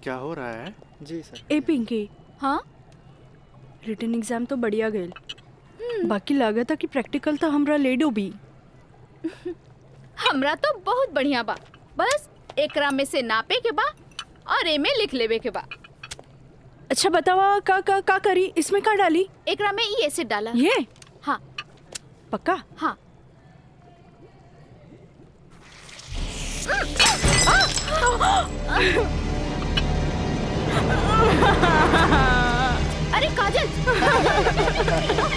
क्या हो रहा है? जी सर। ए पिंकी, हाँ रिटन एग्जाम तो बढ़िया गईल, बाकी लागत कि प्रैक्टिकल तो हमरा ले डूबी। हमरा तो बहुत बढ़िया बा, बस एकरा में से नापे के बा और एमे लिख लेवे के बा। अच्छा बतावा का करी, इसमें का डाली? एकरा में ई एसिड डाला। ये हाँ पक्का? हाँ। अरे काजल!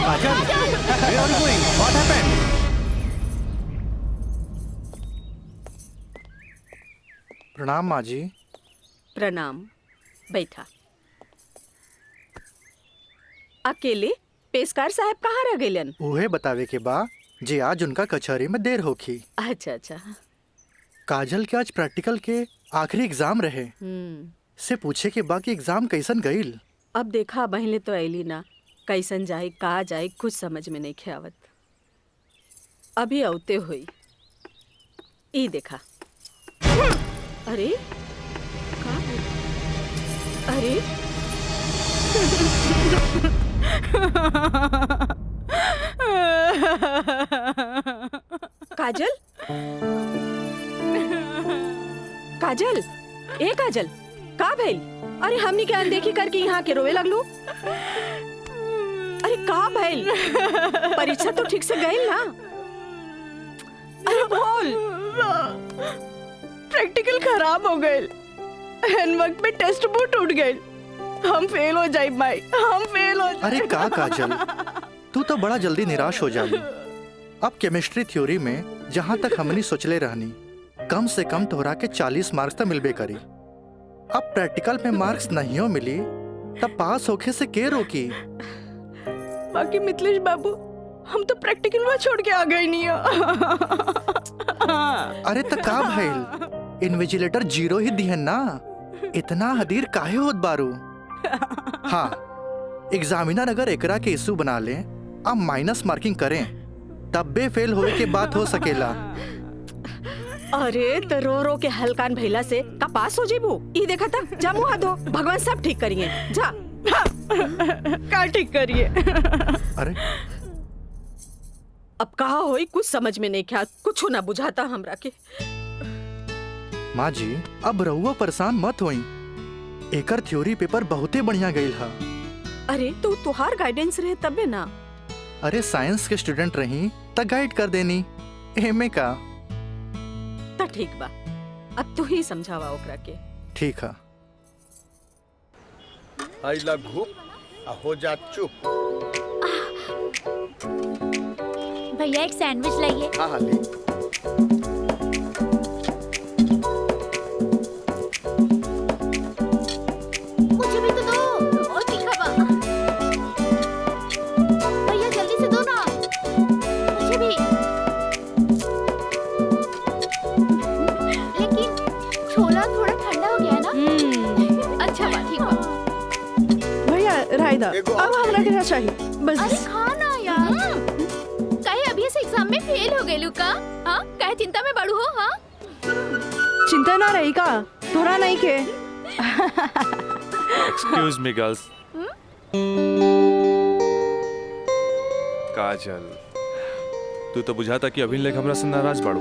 काजल, where are you going? What happened? प्रणाम माँ जी। प्रणाम, बैठा। अकेले पेशकार साहब कहाँ रह गइलन? उहे बतावे के बा जे आज उनका कचहरी में देर होखी। अच्छा अच्छा। काजल के आज प्रैक्टिकल के आखिरी एग्जाम रहे, से पूछे के बा कि एग्जाम कैसन गईल। अब देखा बहले तो ऐली ना, कैसन जाए का जाए कुछ समझ में नहीं आवत। अभी औते हुई ई देखा। अरे का है? अरे काजल, काजल, ए काजल, का भइल? अरे हमनी के अनदेखी करके यहाँ के रोवे लगलू। अरे का भइल? परीक्षा तो ठीक से गई ना? अरे बोल। प्रैक्टिकल खराब हो गए, एन वक्त में टेस्ट बुक टूट गए, हम फेल हो जाए भाई, हम फेल हो जाए। अरे का काजल, तू तो बड़ा जल्दी निराश हो जाली। अब केमिस्ट्री थ्योरी में जहाँ तक हमनी सोचले रहनी, कम से कम तोहरा के 40 मार्क्स तो मिलबे करी। अब प्रैक्टिकल में मार्क्स नहीं हो मिली तब पास होके से के रोकी? बाकी मिथिलेश बाबू, हम तो प्रैक्टिकल में छोड़ के आ गए नहीं। अरे त का भइल, इन्विजिलेटर 0 ही दिहन ना, इतना हदीर काहे होत बारू? हाँ, एग्जामिनर अगर एकरा के इशू बना ले, अब माइनस मार्किंग करें, तब बे फेल होए के बात हो सकेला। अरे तो रो रो के हलकान भैला से का पास हो जेबू? ई देखा था, जा मुँह धो, भगवान सब ठीक करिए। जा। का ठीक करिए? अरे अब कहा होई कुछ समझ में नहीं क्या, कुछ ना बुझाता हमरा के। माँ जी, अब रहुआ परेशान मत होई, एकर थ्योरी पेपर बहुते बढ़िया गईल हा। अरे तो तुहार गाइडेंस रहे तबे ना। अरे साइंस के स्टूडेंट रही त गाइड कर देनी, एमे का। ता ठीक बा, अब तू ही समझावा ओकरा के। ठीक है। आइला घूप आ हो जा चुप। भैया एक सैंडविच लाइए। हाँ हाँ ले। मुझे भी तो दो, और तीखा बा। भैया जल्दी से दो ना, मुझे भी। लेकिन छोला थोड़ा ठंडा हो गया है ना? अच्छा बा, ठीक बा। भैया रायदा, एगो अब हमरा के चाहिए बस। अरे खाना यार। काहे अभी से एग्जाम में फेल हो गइलू का? हाँ, काहे चिंता में बड़ू हो? हाँ, चिंता ना रही का, तोरा नहीं के। Excuse me girls. काजल, तू तो बुझाता कि अभी लेक हमरा से नाराज बाड़ू।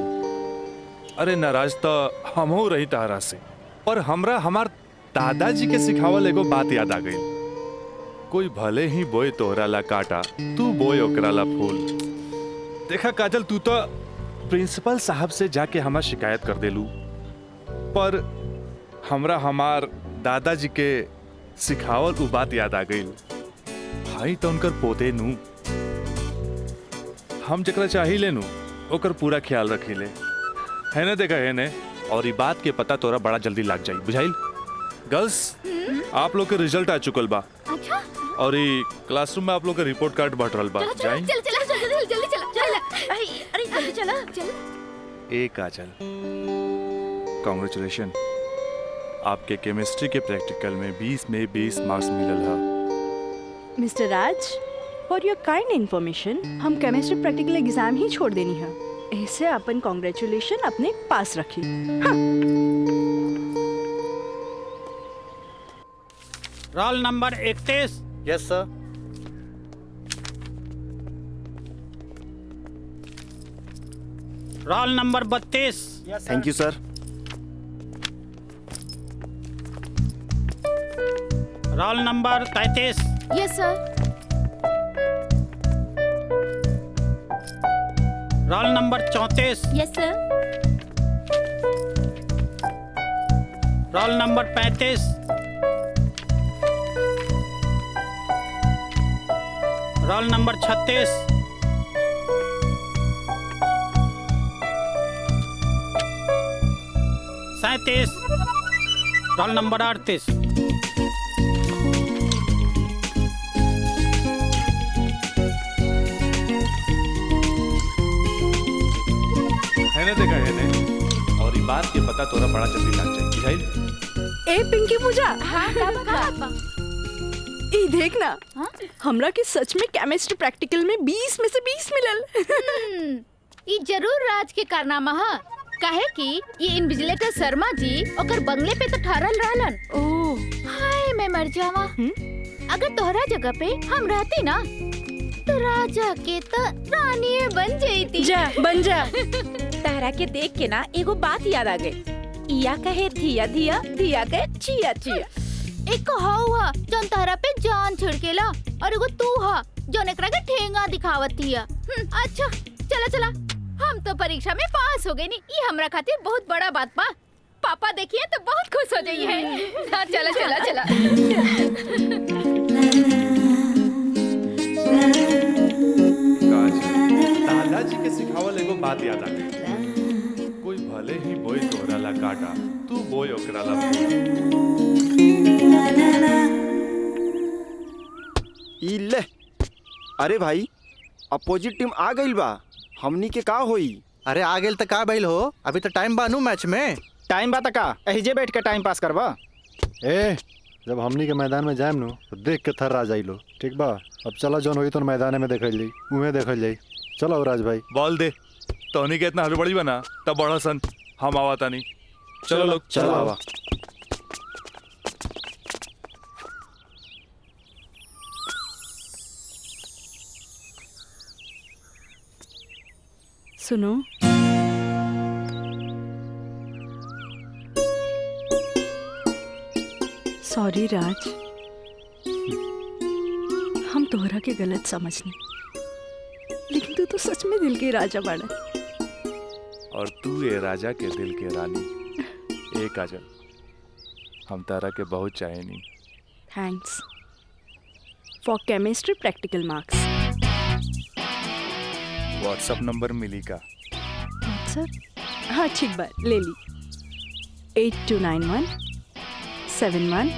अरे नाराज तो हमहू रही तारा से, पर हमरा हमार दादाजी के सिखावल एगो बात याद आ गई। कोई भले ही बोए तोहरा ला काटा, तू बोए ओकरा ला फूल। देखा काजल, तू तो प्रिंसिपल साहब से जाके हमार शिकायत कर देलू, पर हमरा हमार दादाजी के सिखावल उ बात याद आ गई। भाई तो उनकर पोते नू, हम जकरा चाही लेनू ओकर पूरा ख्याल रखी ले, है ना? देखा है ने, और ये बात के पता तोरा बड़ा जल्दी लग जाई, बुझाइल? गर्ल्स, आप लोग के रिजल्ट आ चुकल बा। अच्छा। और ये क्लासरूम में आप लोग का रिपोर्ट कार्ड बट रहल बा। जाई चल चल चल जल्दी चला। अरे जल्दी चला चल। ए काजल, कांग्रेचुलेशन, आपके केमिस्ट्री के प्रैक्टिकल में 20 में 20 मार्क्स मिलल है। Mister Raj, for your kind information, हम केमिस्ट्री प्रैक्टिकल एग्जाम ही छोड़ देनी है, ऐसे अपन कांग्रेचुलेशन अपने पास रखी। हाँ। Roll number 31। Yes sir. Roll number 32। Thank you sir. Roll number 33। Yes sir. Roll number 34। Yes sir. Roll number 35। Roll number 36। सैंतीस। Roll number 38। है ने देखा है ने, और ये बात के पता तोरा बड़ा जल्दी लग जाए बुझाइल। ए पिंकी पूजा, हाँ का बात बा? ई देख ना, हाँ? हमरा के सच में केमिस्ट्री प्रैक्टिकल में 20 में से 20 मिलल। ई जरूर राज के कारनामा है। काहे कि ये इन्विजिलेटर शर्मा जी ओकर बंगले पे तो ठहरल रहलन। ओह, हाय मैं मर जावा। अगर तोहरा जगह पे हम रहती ना तो राजा के तो रानी बन जाती। जा बन जा। तारा के देख के ना एगो बात याद आ गई। इया कहे धिया धिया, धिया कहे चिया चिया। एक हवा जौन तोहरा पे जान छिड़केला और एगो तू हा जौन एकरा के ठेंगा दिखावतिया। अच्छा चला चला, हम तो परीक्षा में पास हो गए नी। ये हमरा खातिर बहुत बड़ा बात बा। पापा देखिए तो बहुत खुश हो जाइए। हाँ, चला चला चला। दादाजी के सिखावल एगो बात याद आ गई। कोई भले ही बोई तोहरा ला काटा, तू बोई ओकरा ला ई ले। अरे भाई, अपोजिट टीम आ गई बा, हमनी के का होई? अरे आ गेल त का भइल हो? अभी तो टाइम बानू मैच में। टाइम बा त का एहिजे बैठ के टाइम पास करबा? ए, जब हमनी के मैदान में जाएम नु तो देख के थर्रा जाइलो, ठीक बा? अब चलो जौन होई तो मैदान में देखल जाई, उहे देखल जाई। चलो राज भाई। बॉल दे। तोहनी के इतना हड़बड़ी बना तब बड़ा सन हम आवाता नहीं। चलो लोग चलो आवा। सुनो, सॉरी राज, हम तोहरा के गलत समझनी, लेकिन तू तो सच में दिल के राजा बाड़ा। और तू ये राजा के दिल के रानी। ए काजल, हम तारा के बहुत चाहे नहीं। Thanks for chemistry practical marks. WhatsApp number मिली का? व्हाट्सएप? हाँ ठीक बा, ले ली। 8291 71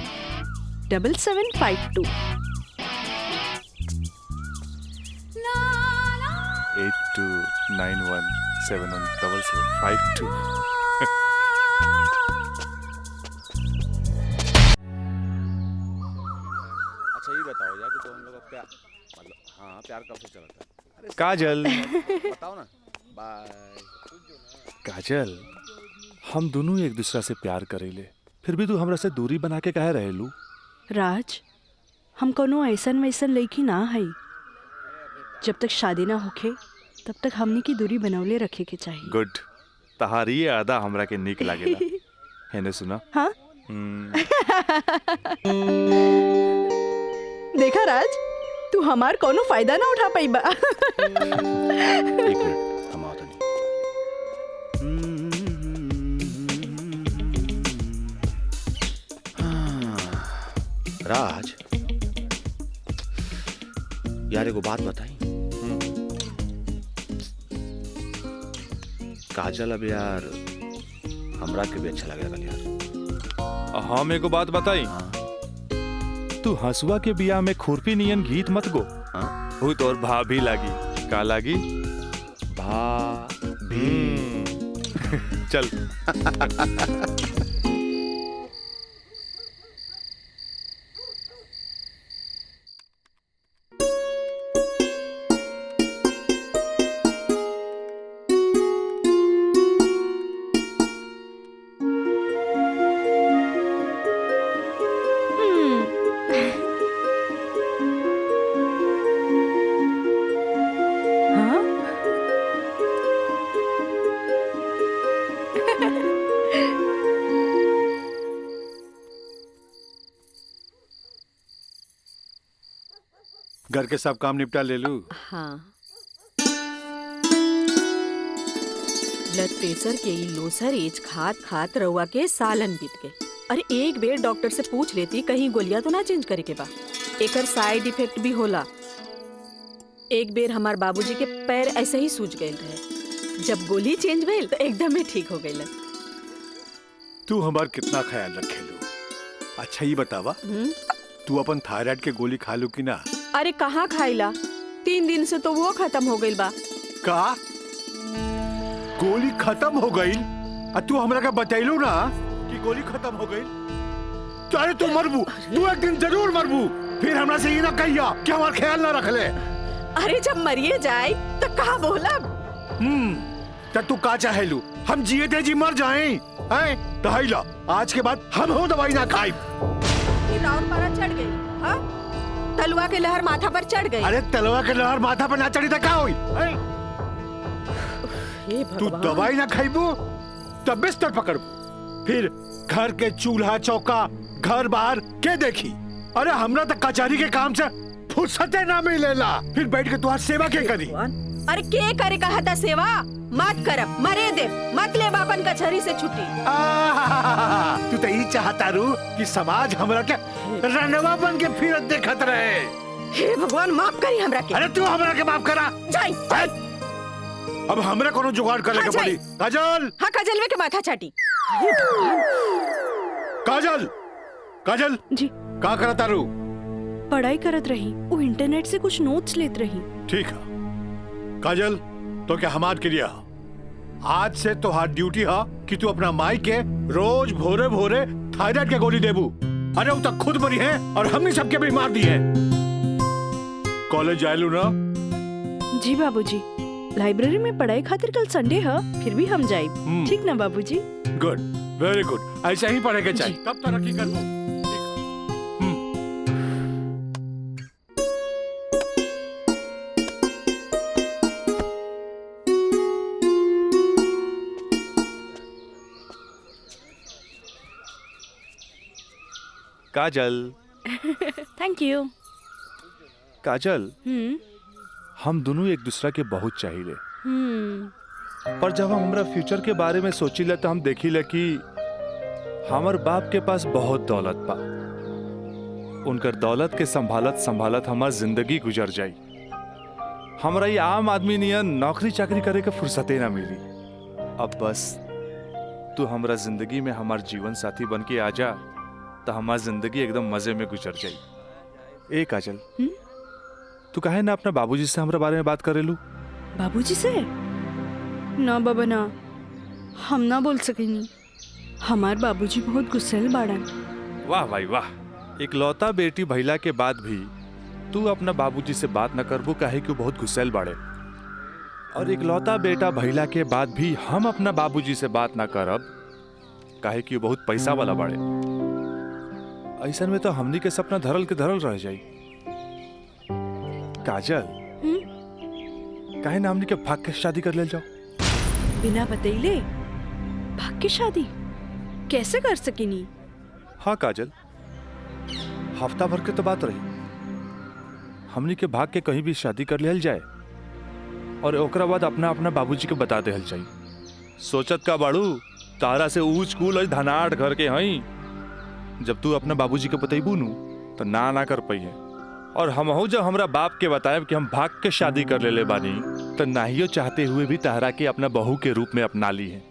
7752। 8291717752। अच्छा ये बताओ यार कि तो हम लोग का प्यार, मतलब हाँ प्यार कब से चला था? काजल, बताओ ना। बाय। काजल, हम दोनों एक दूसरा से प्यार करेले, फिर भी तू हमरा से दूरी बना के काहे रहेलू? राज, हम कोनो ऐसन वैसन लड़की ना है। जब तक शादी ना होखे तब तक हमनी की दूरी बनौले रखे के चाहिए। गुड, तहारी ये आदा हमरा के निक लागेला। हेने सुना? हाँ? देखा राज, तू हमार कोनो फायदा ना उठा पाई बा। एक मिनट, हम आओ तो नहीं। राज यार एगो बात बताई। काजल अब यार हमरा के भी अच्छा लगेगा यार। हम एगो बात बताई। हाँ। तू हंसुआ के बिया में खुरपी नियन गीत मत गो। हाँ? वो तोर भाभी लागी। का लागी? भाभी। चल। घर के सब काम निपटा ले लू। हाँ, ब्लड प्रेशर के ई लोसर एज खात खात रउआ के सालन बीत गए। अरे एक बेर डॉक्टर से पूछ लेती कहीं गोलियां तो ना चेंज करे के बा, एकर साइड इफेक्ट भी होला। एक बेर हमार बाबूजी के पैर ऐसे ही सूज गए रहे, जब गोली चेंज भइल तो एकदम ही ठीक हो गए। तू हमार कितना ख्याल रखेलू। अच्छा ये बतावा, तू अपन थायराइड के गोली खा लू कि ना? अरे कहाँ खाइला, 3 दिन से तो वो खत्म हो गई बा। का गोली खत्म हो गई? तू हमरा का बतैलू ना कि गोली खत्म हो गई। तो अरे तू मरबू, तू एक दिन जरूर मरबू। फिर हमरा से ये ना कहिया कि हमार ख्याल ना रख ले। अरे जब मरिए जाए तो कहा बोला। तू का चाहेलू, हम जिए थे जी मर जाएं? हैं? दहाइला, आज के बाद हम हो दवाई ना खाई। राउर पारा चढ़ गई, हाँ? तलवा के लहर माथा पर चढ़ गई। अरे तलवा के लहर माथा पर ना चढ़ी तो क्या हुई? तू दवाई ना खाइबू तब बिस्तर पकड़, फिर घर के चूल्हा चौका घर बाहर के देखी। अरे हमरा तक कचहरी के काम से फुर्सते ना मिलेला, फिर बैठ के तुम्हारी सेवा के करी। अरे के करे कहा था सेवा? मत करब, मरे दे, मत ले बापन कचहरी से छुट्टी। तू तो यही चाहता रू कि समाज हमरा के रनवा बन के फिरत देखत रहे। हे भगवान माफ करी हमरा के। अरे तू हमरा के माफ करा। जाई। अब हमरा कोनो जुगाड़ करे के पड़ी। काजल। हाँ काजलवे के माथा चाटी। काजल, काजल जी का करता रू? पढ़ाई करत रही, वो इंटरनेट से कुछ नोट्स लेत रही। ठीक है काजल, तो क्या हमार के लिए आज से तो हाथ ड्यूटी है कि तू अपना माई के रोज भोरे भोरे थायराइड के गोली देबू। अरे वो तक खुद मरी है और हमने सबके भी मार दी है। कॉलेज जायलू ना? जी बाबूजी, लाइब्रेरी में पढ़ाई खातिर कल संडे है, फिर भी हम जाए। ठीक ना बाबूजी? गुड, वेरी गुड, ऐसा ही पढ़े के चाहिए, तब तरक्की करबो। काजल। Thank you. काजल, हम दोनों एक दूसरा के बहुत चाहिए, पर जब हम हमरा फ्यूचर के बारे में सोचिले तो हम देखिले कि हमार बाप के पास बहुत दौलत बा। उनकर दौलत के संभालत संभालत हमार जिंदगी गुजर जाई। हमरा ये आम आदमी नियन नौकरी चाकरी करे के फुर्सते ना मिली। अब बस तू हमरा जिंदगी में हमार जीवन साथी बन के आ जा, तो हमार जिंदगी एकदम मजे में गुजर जाई। ए काजल, तू काहे ना अपना बाबूजी से हमरा बारे में बात करेलू? बाबूजी से? ना बाबा ना, हम ना बोल सकेनी। हमार बाबूजी बहुत गुस्सेल बाड़न। वाह भाई वाह, इकलौता बेटी भइला के बाद भी तू अपना बाबूजी से बात न करबू, काहे कि बहुत गुस्सेल बाड़े। और इकलौता बेटा भइला के बाद भी हम अपना बाबूजी से बात ना करब, काहे कि बहुत पैसा वाला बाड़े। ऐसा में तो हमनी के सपना धरल के धरल रह जाई। काजल, काहे ना हमनी के भाग के शादी कर ले जाओ? बिना बतैले भाग के शादी कैसे कर सकेनी? हाँ काजल, हफ्ता भर के तो बात रही, हमनी के भाग के कहीं भी शादी कर लेल जाए और ओकरा बाद अपना अपना बाबूजी के बता देहल जाई। सोचत का बाड़ू, तारा से ऊंच कूल और धनाट घर के हई। जब तू अपना बाबूजी के बतैबू नु तो ना कर पाई है। और हमहू जब हमरा बाप के बताएब कि हम भाग के शादी कर ले बानी, तो नाहियो चाहते हुए भी तारा के अपना बहू के रूप में अपना ली है।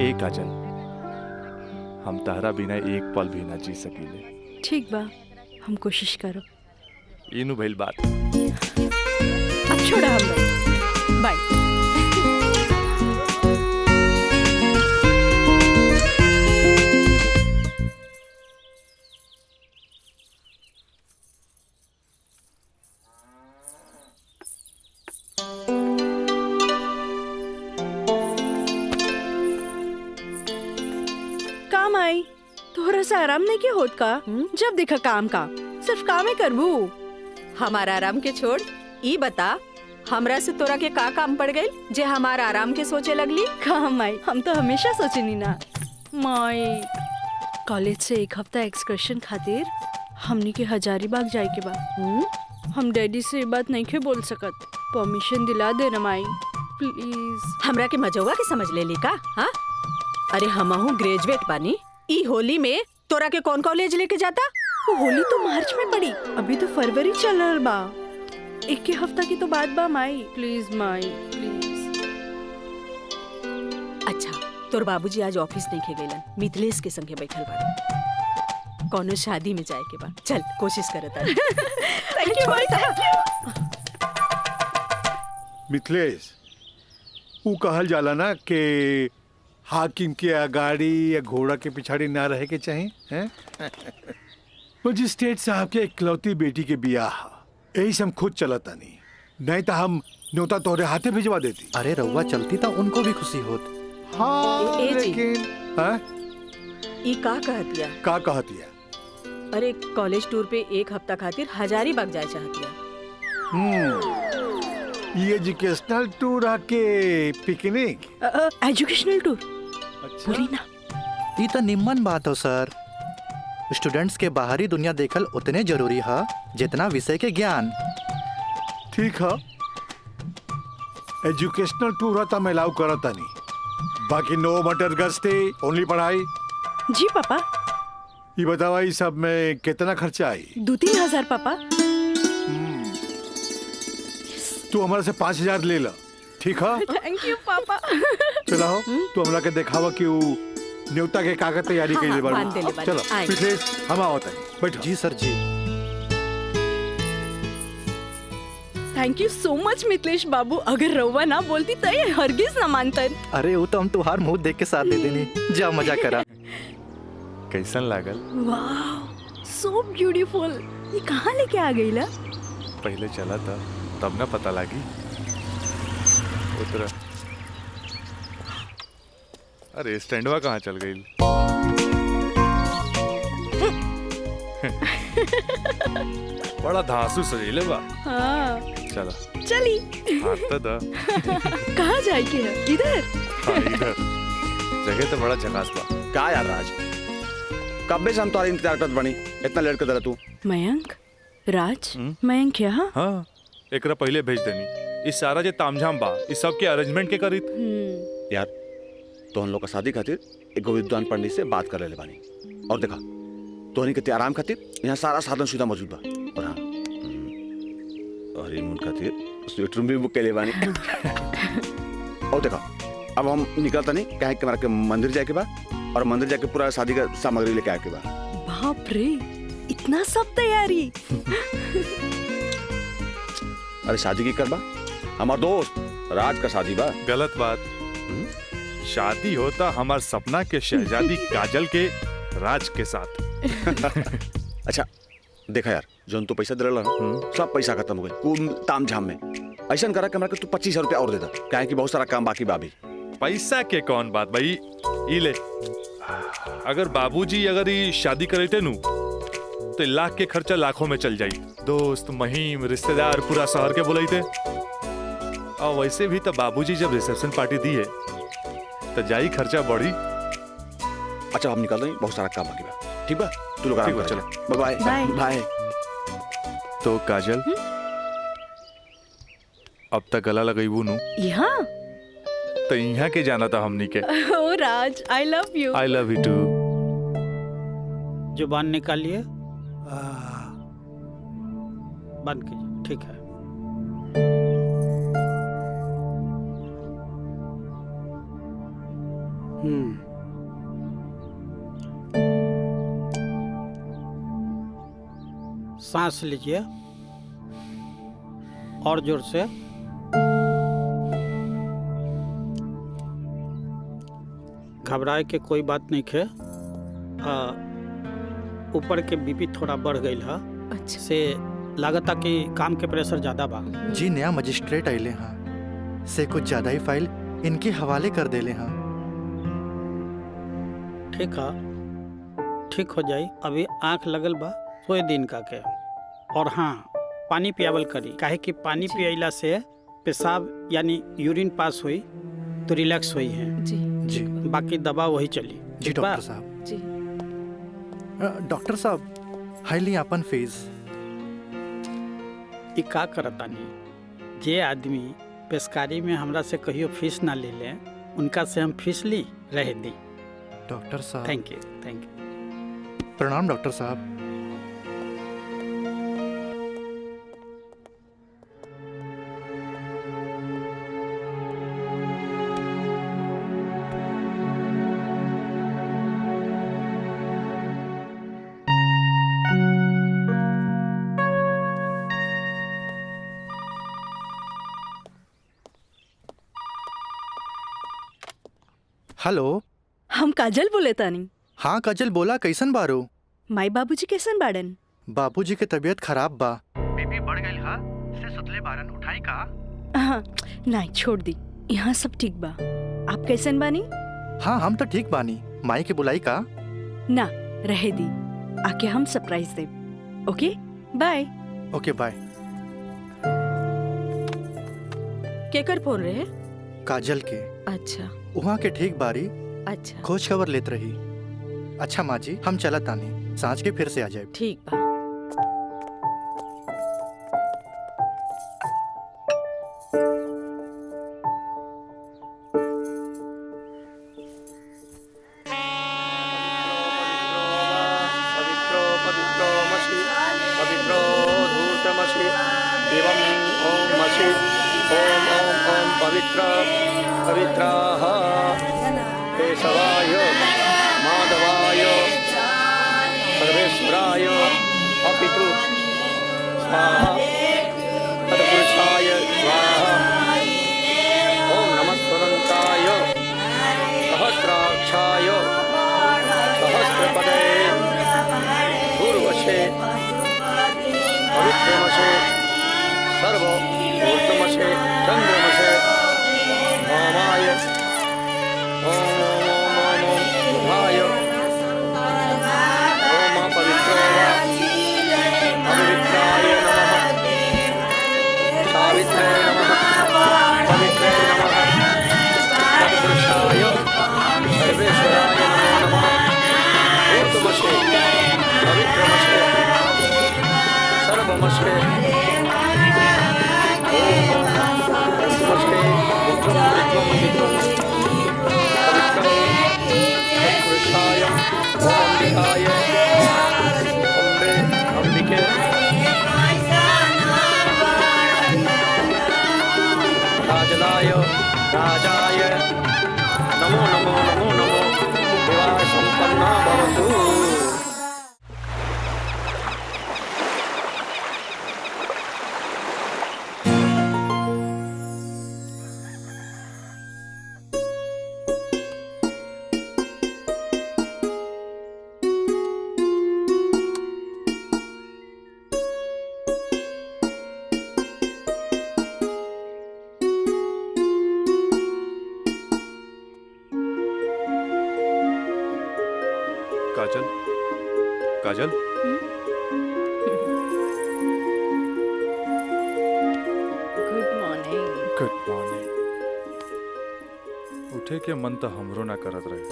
ए काजल, हम तारा बिना एक पल भी ना जी सकीले। ठीक बा, हम कोशिश करब। इनु भइल बात। अब छोड़ा हम, बाय। काम आई थोड़ा सा आराम नहीं के होत का? जब देखा काम का सिर्फ काम ही करबू। हमारा आराम के छोड़, ई बता हमरा से तोरा के का काम पड़ गई जे हमारा आराम के सोचे लगली? काम आई, हम तो हमेशा सोचनी ना माई। कॉलेज से एक हफ्ता एक्सकर्शन खातिर हमनी के हजारीबाग जाए के बा। हम डैडी से ये बात नहीं के बोल सकत। परमिशन दिला दे ना माई प्लीज। हमरा के मजौवा के समझ ले ली का? हाँ, अरे हमहू ग्रेजुएट बानी। ई होली में तोरा के कौन कॉलेज लेके जाता? वो होली तो मार्च में पड़ी, अभी तो फरवरी चल रहा बा। एक के हफ्ता की तो बात बा माई, प्लीज माई प्लीज। अच्छा, तोर बाबूजी आज ऑफिस नहीं खे गइलन, मिथिलेश के संगे बैठल बाड़े। कौनो शादी में जाए के बा, चल कोशिश करत तानी। Thank you Mai, thank you. Mithilesh, ऊ कहल जाला ना कि हाकिम के अगाड़ी या घोड़ा के पिछाड़ी ना रहे के चाहिए हैं? मजिस्ट्रेट साहब के इकलौती बेटी के बियाह यही से हम खुद चलता नहीं तो हम न्योता तोरे हाथे भिजवा देती। अरे रउआ चलती तो उनको भी खुशी होत। हाँ, ए जी। लेकिन हाँ? ई का कहतिया? का कहतिया? अरे कॉलेज टूर पे एक हफ्ता खातिर हजारीबाग जाए चाहतिया। ये एजुकेशनल टूर आके पिकनिक? एजुकेशनल टूर अच्छा। बोली ना। ये तो निम्मन बात हो सर। स्टूडेंट्स के बाहरी दुनिया देखल उतने जरूरी है जितना विषय के ज्ञान। ठीक है, एजुकेशनल टूर है तो मैं अलाउ करता नहीं, बाकी नो मटर गस्ती, ओनली पढ़ाई। जी पापा। ये बतावा ये सब में कितना खर्चा आई? 2-3 हजार पापा। तू हमारे से 5,000 ले ला, ठीक है? थैंक यू पापा। चला हो, तू हमरा के दिखावा कि वो न्योता के कागज तैयारी हाँ, के लिए बांध देले बानी। चलो आए। पिछले हम आवत है, बैठो। जी सर जी। Thank you so much Mithilesh बाबू। अगर रउआ ना बोलती तो ये हरगिज ना मानतन। अरे वो तो हम तुहार मुंह देख के साथ दे देनी। जा मजा करा। कैसन लागल? वाह, सो ब्यूटीफुल। ये कहाँ लेके आ गई ला? पहले चला था तब ना पता लगी। उतरा। अरे स्टैंडवा कहाँ चल गई? बड़ा धांसू सजेले बा। हाँ चला चली। हाथ तो दा। कहाँ जाए के है? इधर। हाँ इधर। जगह तो बड़ा झकास बा। का यार राज, कब से हम तुम्हारा इंतजार करत बनी, इतना लेट कर तू? मयंक, राज, मयंक यहाँ? हाँ, एकरा पहले भेज देनी। इस सारा जे तामझाम बा, इस सब के अरेंजमेंट के करी। यार तो हम लोग का शादी खातिर एक विद्वान पंडित से बात कर ले बानी, और देखा तोहनी के आराम खातिर यहाँ सारा साधन सुविधा मौजूद बा। और हाँ, हनीमून खातिर स्वीट रूम भी बुक कर ले बानी। और देखा अब हम निकलता नहीं, कहे कि हमारा के मंदिर जाके बा, और मंदिर जाके पूरा शादी का सामग्री लेके आके बा। बाप रे, इतना सब तैयारी। अरे शादी की करबा, हमार दोस्त राज का शादी बा। गलत बात। शादी होता हमार सपना के शहजादी काजल के राज के साथ। अच्छा देखा यार, जो तो पैसा दिला ना, सब पैसा खत्म हो गए कुल ताम झाम में। ऐसा करा कि हमरा के तू 25,000 रुपया और दे दा, काहे कि बहुत सारा काम बाकी बा अभी। पैसा के कौन बात भाई, ई ले। अगर बाबूजी अगर ये शादी करते नु तो लाख के खर्चा लाखों में चल जाई। दोस्त महिम रिश्तेदार पूरा शहर के बुलाईते। और वैसे भी तो बाबूजी जब रिसेप्शन पार्टी दी है तो जाई खर्चा बढ़ी। अच्छा हम निकल रहे हैं, बहुत सारा काम बाकी बा। ठीक बा, तू लोग आराम कर। चलो बाय बाय। बाय। तो काजल अब तक गला लगईबू नु यहाँ? तो यहाँ के जाना था हमनी के। ओ Raj, I love you. I love you too. जुबान निकालिए, बंद कीजिए। ठीक है। सांस लीजिए और जोर से। घबराए के कोई बात नहीं खे। ऊपर के बीपी थोड़ा बढ़ गई है। अच्छा। से लागता कि काम के प्रेशर ज्यादा बा। जी नया मजिस्ट्रेट आइले हाँ, से कुछ ज्यादा ही फाइल इनके हवाले कर देले हाँ। ठीक है, ठीक हो जाई। अभी आंख लगल बा, सोए दिन का के। और हाँ, पानी पियावल करी, काहे कि पानी पियला से पेशाब यानी यूरिन पास हुई तो रिलैक्स हुई है। जी जी बाकी दवा वही चली। जी ठीक बा? डॉक्टर साहब। जी। डॉक्टर साहब, हाईली अपन फीस। ई का करतानी, जे आदमी पेशकारी में हमरा से कहियो फीस ना ले ले उनका से हम फीस ली रह दी। डॉक्टर साहब थैंक यू। प्रणाम डॉक्टर साहब। हेलो, हम काजल बोले तानी। हाँ काजल बोला, कैसन बारू? माई बाबूजी कैसन बाड़न? बाबूजी के तबीयत खराब बा। बीपी बढ़ गई हा, से सुतले बारन, उठाई का? हाँ, नहीं छोड़ दी, यहाँ सब ठीक बा। आप कैसन बानी? हाँ हम तो ठीक बानी। माई के बुलाई का? ना रहे दी, आके हम सरप्राइज दे। Okay bye. Okay bye. केकर फोन रहे? काजल के। अच्छा वहाँ के ठीक बारी, अच्छा खोज खबर लेत रही। अच्छा माँ जी, हम चलत आनी, सांझ के फिर से आ जाए। ठीक बा। पवित्राः केशवाय माधवाय सर्वेश्वराय अपितु स्वाहा तत्पुरुषाय स्वाहा। ओम नमः स्वदन्ताय सहस्राक्षाय सहस्रपदे पूर्वशे पवित्रमशे सर्वभूतमशे चन्द्रमशे ओमाय ओम ओम ओम ओम शुभाय ओम पवित्रो वा पवित्राय नमः सावित्रे नमः पवित्रे नमः तत्पुरुषाय सर्वेश्वराय नमो नमः। ऊर्ध्वमशे पवित्रमशे सर्वमशे राजलाय राजाय नमो नमो नमो नमो विवाह संपन्ना भवतु। काजल, काजल, गुड मॉर्निंग। Good morning. उठे के मन तो हमरो ना करत रहे,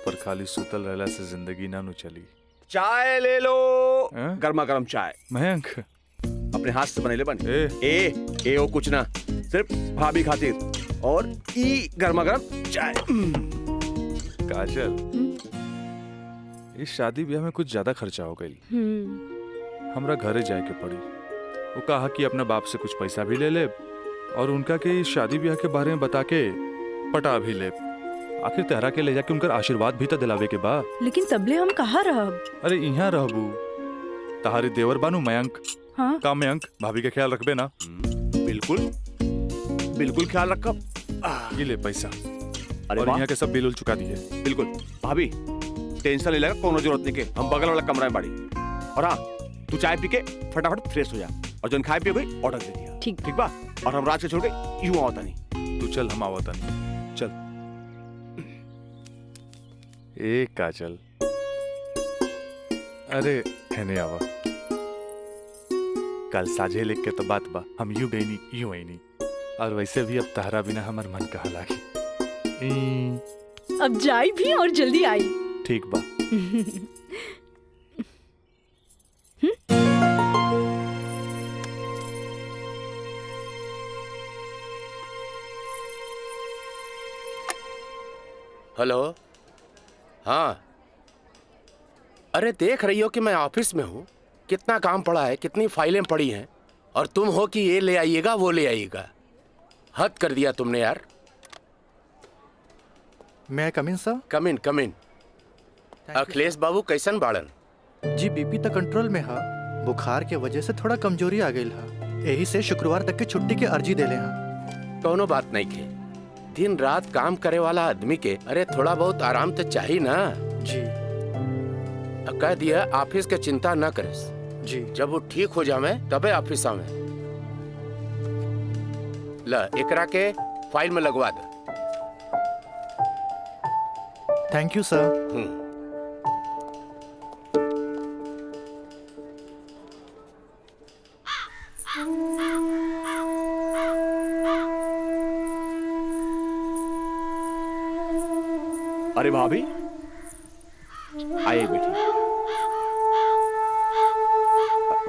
पर खाली सुतल रहला से जिंदगी ना नु चली। चाय ले लो, हैं? गर्मा गर्म चाय मयंक, अपने हाथ से बनेले बन। ए ए ओ कुछ ना, सिर्फ भाभी खातिर। और ई गर्मा गर्म चाय। काजल, इस शादी ब्याह में कुछ ज्यादा खर्चा हो गई। हमरा घरे जाए के पड़ी। वो कहा कि अपने बाप से कुछ पैसा भी ले ले और उनका के इस शादी ब्याह के बारे में बता के पटा भी ले। आखिर तेहरा के ले जाके उनका आशीर्वाद भी तो दिलावे के बा। लेकिन तबले हम कहाँ रहब? अरे यहाँ रहबू, तहारी देवर बानू मयंक। हाँ? का मयंक, भाभी के ख्याल रखबे ना? बिल्कुल बिल्कुल ख्याल रखब। ये ले पैसा। अरे और वाह। यहाँ के सब बिल उल चुका दिए। बिल्कुल भाभी, टेंशन ले लेगा, कोनो जरूरत नहीं के। हम बगल वाला कमरा में बाड़ी। और हाँ, तू चाय पी के फटाफट फ्रेश हो जा और जो खाए पिए भाई ऑर्डर दे दिया। ठीक ठीक बा। और हम रात के छोड़ के यूं आवता नहीं। तू चल, हम आवता नहीं। चल। ए काजल, अरे हैने आवा। कल साझे लिख के तो बात बा, हम यूं गई नहीं यूं आई नहीं। और वैसे भी अब तहरा बिना हमार मन कहा लागी। अब जाई भी और जल्दी आई। ठीक बा। हेलो। हाँ, अरे देख रही हो कि मैं ऑफिस में हूँ, कितना काम पड़ा है, कितनी फाइलें पड़ी हैं, और तुम हो कि ये ले आइएगा वो ले आइएगा। हद कर दिया तुमने यार। मैं कम इन सर? कम इन। अखिलेश बाबू कैसन बाड़न? जी बीपी तो कंट्रोल में हा, बुखार के वजह से थोड़ा कमजोरी आ गई हा, यही से शुक्रवार तक के छुट्टी के अर्जी दे ले हा। कोनो बात नहीं के, दिन रात काम करे वाला आदमी के अरे थोड़ा बहुत आराम तो चाहिए ना। जी कह दिया ऑफिस के चिंता न करे जी, जब वो ठीक हो जावे तबे ऑफिस आवे। ला एकरा के फाइल में लगवा दे। थैंक यू सर। अरे भाभी आइए बेटी।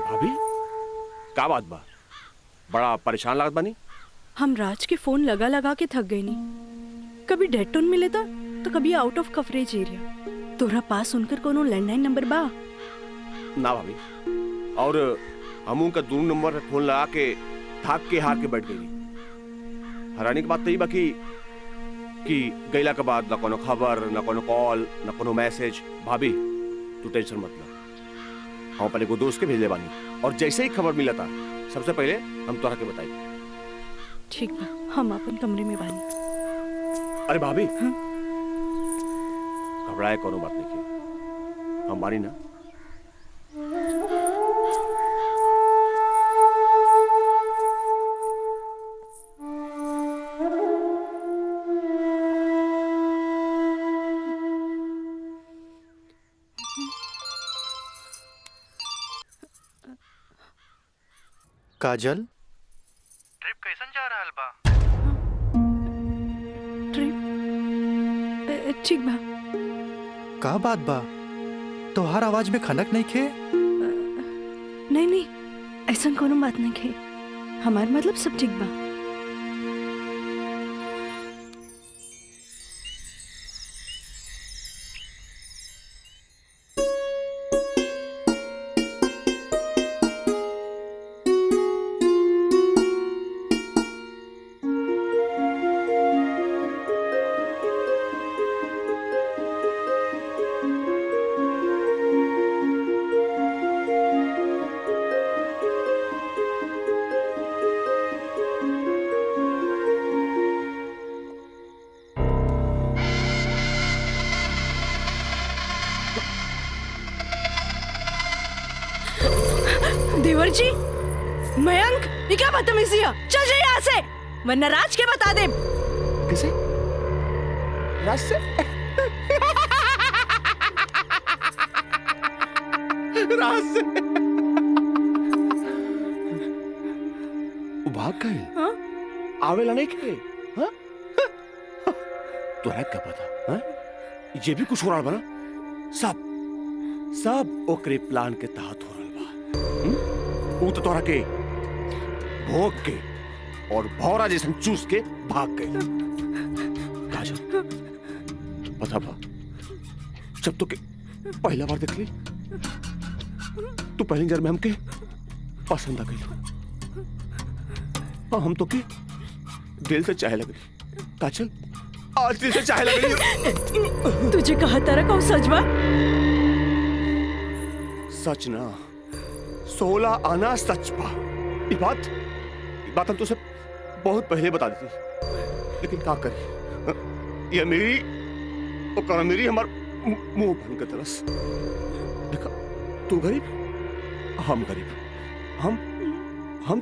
भाभी क्या बात बा, बड़ा परेशान लागत बानी? हम राज के फोन लगा लगा के थक गए नहीं, कभी डेड टोन मिले था तो कभी आउट ऑफ कवरेज एरिया। तोरा पास उनकर कोनो लैंडलाइन नंबर बा? ना भाभी, और हम उनका दूर नंबर पे फोन लगा के थक के हार के बैठ गई। हैरानी की बात तो ये बाकी कि गईला के बाद ना कोनो खबर, ना कोनो कॉल, ना कोनो मैसेज। भाभी तू टेंशन मत ले, हम अपने को दोस्त के भेजले बानी, और जैसे ही खबर मिला था सबसे पहले हम तोरा के बताई। ठीक बा, हम अपन कमरे में बानी। अरे भाभी घबराए कोनो बात नहीं की, हम बानी ना। काजल, ट्रिप कैसन जा रहल बा? ट्रिप ठीक बा। का बात बा, तोहार आवाज में खनक नहीं खे? नहीं, ऐसा कोनो बात नहीं खे, हमार मतलब सब ठीक बा। देवर जी, मयंक, ये क्या बदतमीजी है? चल जाइए यहाँ से, वरना राज के बता दे। किसे? राज से? राज से? वो भाग गए? हाँ? आवेला नहीं खे? हाँ? तोरा क्या पता? हाँ? ये भी कुछ हो रहा बना? सब ओकरे प्लान के तहत हो रहा बा। वो तो तोरा के भोग के और भौरा जैसन चूस के भाग गए। काजल, पता बा, जब तो के पहला बार देख ली तू पहली नजर में हमके पसंद आ गई, और हम तो के दिल से चाहे लगी। काजल, आज दिल से चाहे लगी। तुझे कहा तारा कौन सच बा? सच ना, 16 आना सच बा। ये बात हम तुझसे बहुत पहले बता दी थी, लेकिन क्या करी, ये मेरी हमार मुंह बन के तरस। देखा, तू गरीब, हम गरीब, हम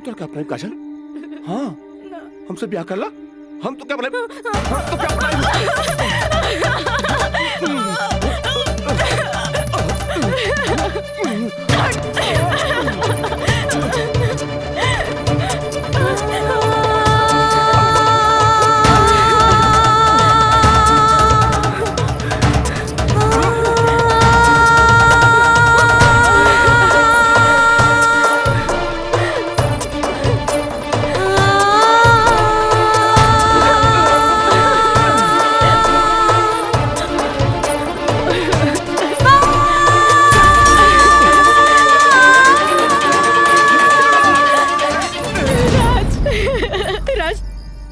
तो क्या अपने काजल? हाँ, हमसे ब्याह कर ला, हम तो क्या अपने, हम तो क्या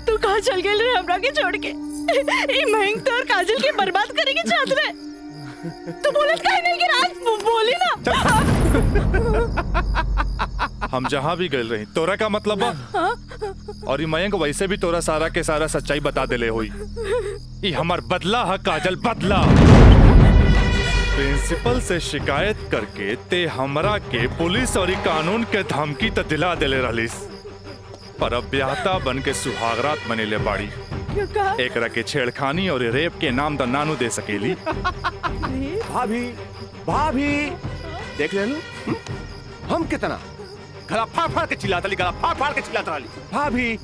तू कहाँ चल गए रे हमरा के छोड़ के? ई महंग तो और काजल के बर्बाद करेंगे चाहत रहे। तू बोलत काहे नहीं कि राज बोली ना। हम जहाँ भी गए रही तोरा का मतलब बा? और ये मयंक वैसे भी तोरा सारा के सारा सच्चाई बता देले होई। ये हमार बदला है काजल, बदला। प्रिंसिपल से शिकायत करके ते हमरा के पुलिस और कानून के धमकी त दिला देले रहलिस, पर अब ब्याहता बन के सुहागरात मनेले बाड़ी। एकरा के छेड़खानी और रेप के नाम द नानू दे सकेली। भाभी भाभी देख ले लो, हम कितना गला फाड़ फाड़ के चिल्लाता ली, गला फाड़ फाड़ के चिल्लाता ली। भाभी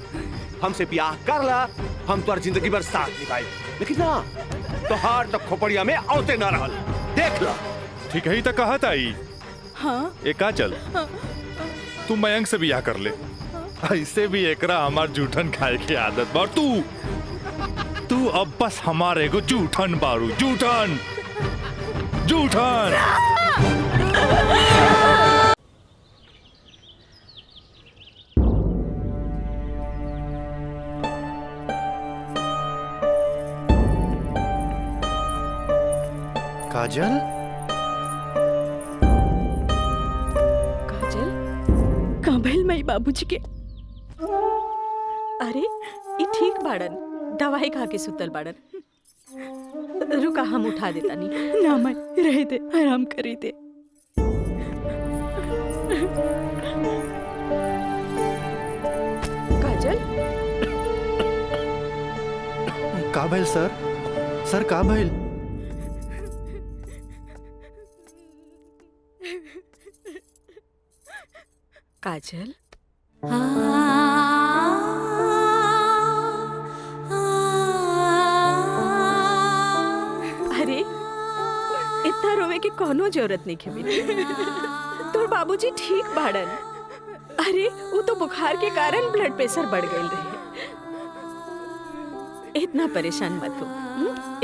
हमसे ब्याह कर ला, हम तो जिंदगी भर साथ निभाए, लेकिन ना तो हार तक खोपड़िया में औते ना रहल। देख ला। ठीक है ही तो कहा था ई। हाँ एका चल तू मयंक से ब्याह कर ले, ऐसे भी एकरा हमार जूठन खाए की आदत बा। और तू अब बस हमारे को जूठन बारू, जूठन जूठन। काजल, काजल कहाँ भइल मई बाबूजी के? अरे ये ठीक बाड़न, दवाई खा के सुतल बाड़न। रुका हम उठा देता नहीं। ना मई रह दे, आराम करी दे। काजल का भइल सर? सर का भइल? काजल अरे इतना रोवे के कोनो जरूरत नहीं है मेरी। तोर बाबूजी ठीक बाड़न। अरे वो तो बुखार के कारण ब्लड प्रेशर बढ़ गए रहे। इतना परेशान मत हो,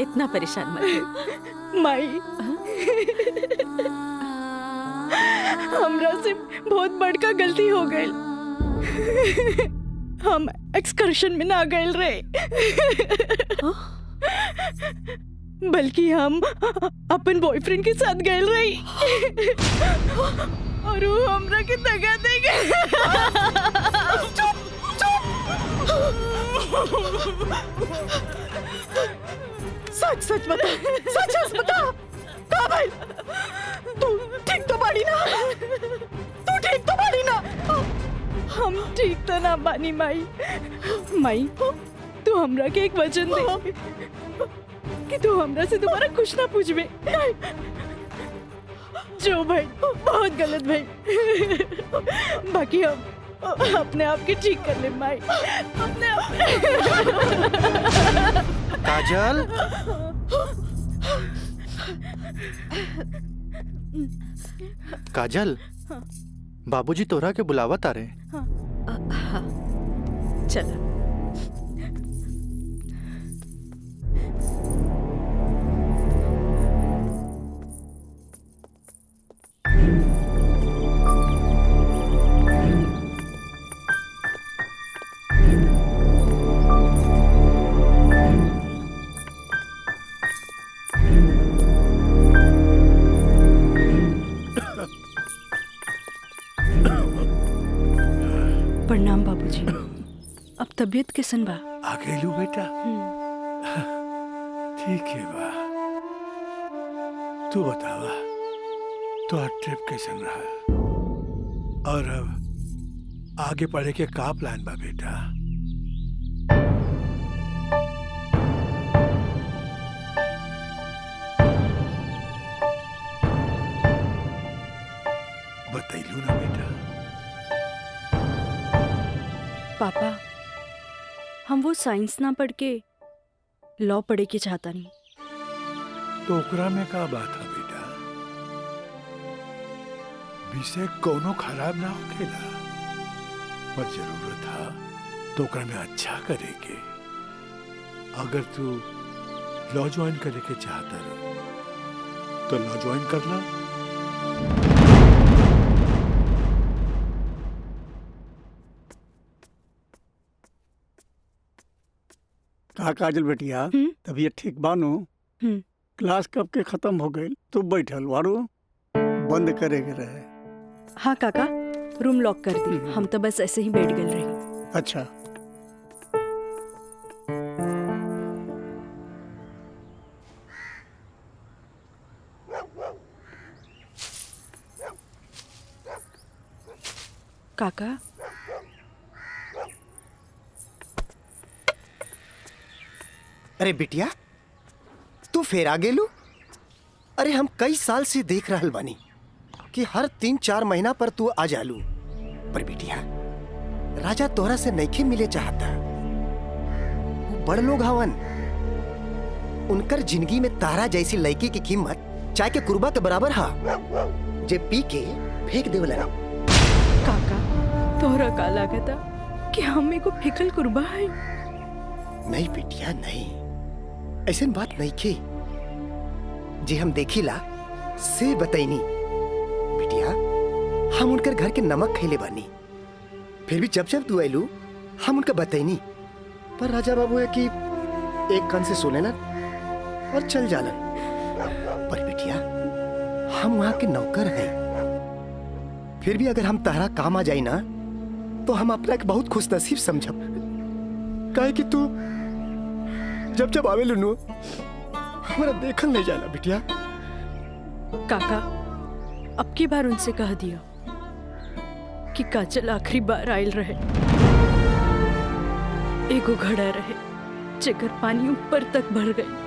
इतना परेशान मत हो। माई हमरा से बहुत बड़का गलती हो गई। हम एक्सकर्शन में ना गए रहे, बल्कि हम अपन बॉयफ्रेंड के साथ गए रही। और वो हमरा के दगा दे गए। सच सच बता, सच सच बता। का भाई तू ठीक तो बाड़ी ना? तू ठीक तो बाड़ी ना? हम ठीक तो ना बानी माई। माई तू हमरा के एक वचन दे कि तू हमरा से दोबारा कुछ ना पूछबे। जो भाई बहुत गलत भाई, बाकी हम अपने आप के ठीक कर ले माई, अपने आप। काजल, काजल, बाबूजी तोरा के बुलावत आ रहे। चला प्रणाम बाबूजी। अब तबीयत कैसन बा? आ गइलू बेटा? ठीक है बा। तू बतावा तो ट्रिप कैसन रहा, और अब आगे पढ़े के का प्लान बा बेटा? बतैलू ना बेटा? पापा हम वो साइंस ना पढ़ के लॉ पढ़े के चाहता नहीं। तो ओकरा में का बात है बेटा? विषय कोनो खराब ना होखेला, पर जरूरत है तो ओकरा में अच्छा करे के। अगर तू लॉ ज्वाइन करे के चाहता रहो तो लॉ ज्वाइन कर ला। कहा काजल बेटिया, तबीयत ठीक बानू? क्लास कब के खत्म हो गई? तू बैठल वारू, बंद करे के रहे। हाँ काका, रूम लॉक कर दी। हम तो बस ऐसे ही बैठ गए रही। अच्छा। काका, अरे बिटिया, तू फेर आ गेलू? अरे हम कई साल से देख रहल बानी कि हर 3-4 महीना पर तू आ जालू। पर बिटिया, राजा तोहरा से नइखे मिले चाहता। वो बड़ लोग हवन, उनकर जिंदगी में तारा जैसी लड़की की कीमत चाय के कुर्बा के बराबर हा, जे पी के फेंक देवलन। काका, तोहरा का लागता कि हमें को फेकल कुर्बा है? नहीं बिटिया नहीं, ऐसन बात नहीं के। जे हम देखिला से बताइनी बिटिया, हम उनकर घर के नमक खैले बानी। फिर भी जब जब तू आयलू हम उनका बताइनी, पर राजा बाबू है कि एक कान से सुने ना और चल जालन। पर बिटिया, हम वहां के नौकर हैं। फिर भी अगर हम तारा काम आ जाई ना, तो हम अपना एक बहुत खुश नसीब समझब। काहे कि तू जब जब आवे लुनू हमारा देखल नहीं जाला बिटिया। काका, अब की बार उनसे कह दिया कि काजल आखिरी बार आयल रहे, एगो घड़ा रहे जेकर पानी ऊपर तक भर गई।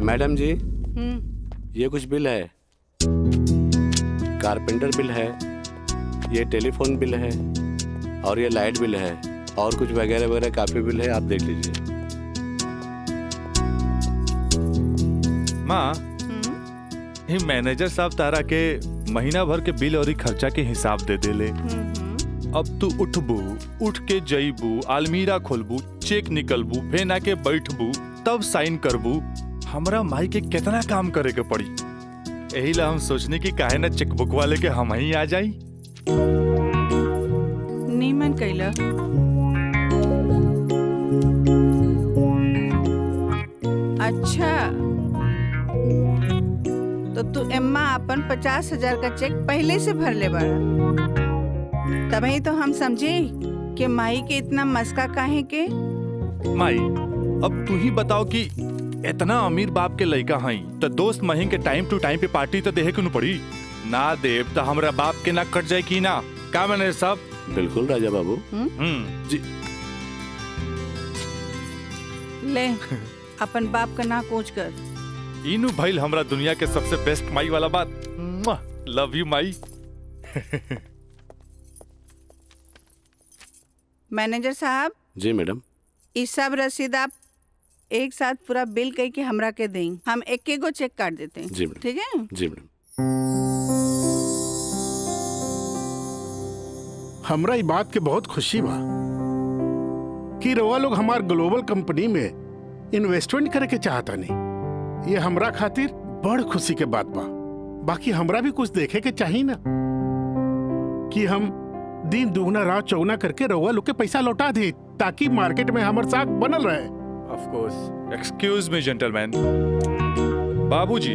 मैडम जी, ये कुछ बिल है, कारपेंटर बिल है, ये टेलीफोन बिल है, और ये लाइट बिल है, और कुछ वगैरह वगैरह काफी बिल है, आप देख लीजिए। माँ, ये मैनेजर साहब तारा के महीना भर के बिल और खर्चा के हिसाब दे देले। अब तू उठबू, उठ के जईबू, अलमीरा खोलबू, चेक निकलबू, फेन आके बैठबू, तब साइन करबू। हमरा माई के कितना काम करे के पड़ी। यही ला हम सोचने की काहे ना चेकबुक वाले के हम ही आ जाई। नीमन कैला। अच्छा, तो तू एम्मा अपन 50,000 का चेक पहले से भर ले बाड़ा। तभी तो हम समझे कि माई के इतना मस्का काहे के। माई, अब तू ही बताओ कि इतना अमीर बाप के लड़का हई तो दोस्त महीन के टाइम टू टाइम पे पार्टी तो देहे क्यों पड़ी? ना देव तो हमरा बाप के ना कट जाए की ना। का मैंने सब? बिल्कुल राजा बाबू। जी। ले अपन बाप का ना कोच कर। इनू भाई हमरा दुनिया के सबसे बेस्ट माई वाला बात। Love you Mai. मैनेजर साहब। जी मैडम। इस सब रसीद आप एक साथ पूरा बिल कह के हमरा के दें। हम एक एक गो चेक काट देते हैं। जी मैडम। ठीक है? जी मैडम। हमरा ई बात के बहुत खुशी बा कि रवा लोग हमार ग्लोबल कंपनी में इन्वेस्टमेंट करे के चाहता नहीं। ये हमरा खातिर बड़ खुशी के बात बा। बाकी हमरा भी कुछ देखे के चाहिए ना कि हम दिन दुगना रात चौगुना करके रवा लोग के पैसा लौटा दे, ताकि मार्केट में हमार साख बनल रहे। Of course. Excuse me, gentleman. बाबूजी,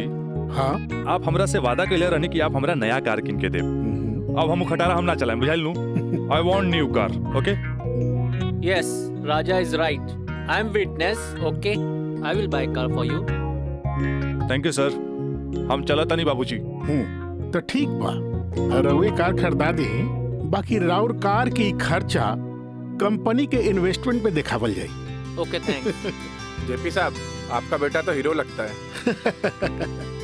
हाँ, आप हमरा से वादा कैले रहनी कि आप हमरा नया कार किन के देब। अब हम खटारा हम ना चलाएं, बुझाइल नू? I want new car, okay? Yes, Raja is right. I am witness. Okay, I will buy car for you. Thank you, sir. हम चलता नहीं बाबूजी। तो ठीक बा, रवे कार खरीदा दे। बाकी राउर कार की खर्चा कंपनी के इन्वेस्टमेंट पे दिखावल जाए। ओके, थैंक्स। जेपी साहब, आपका बेटा तो हीरो लगता है।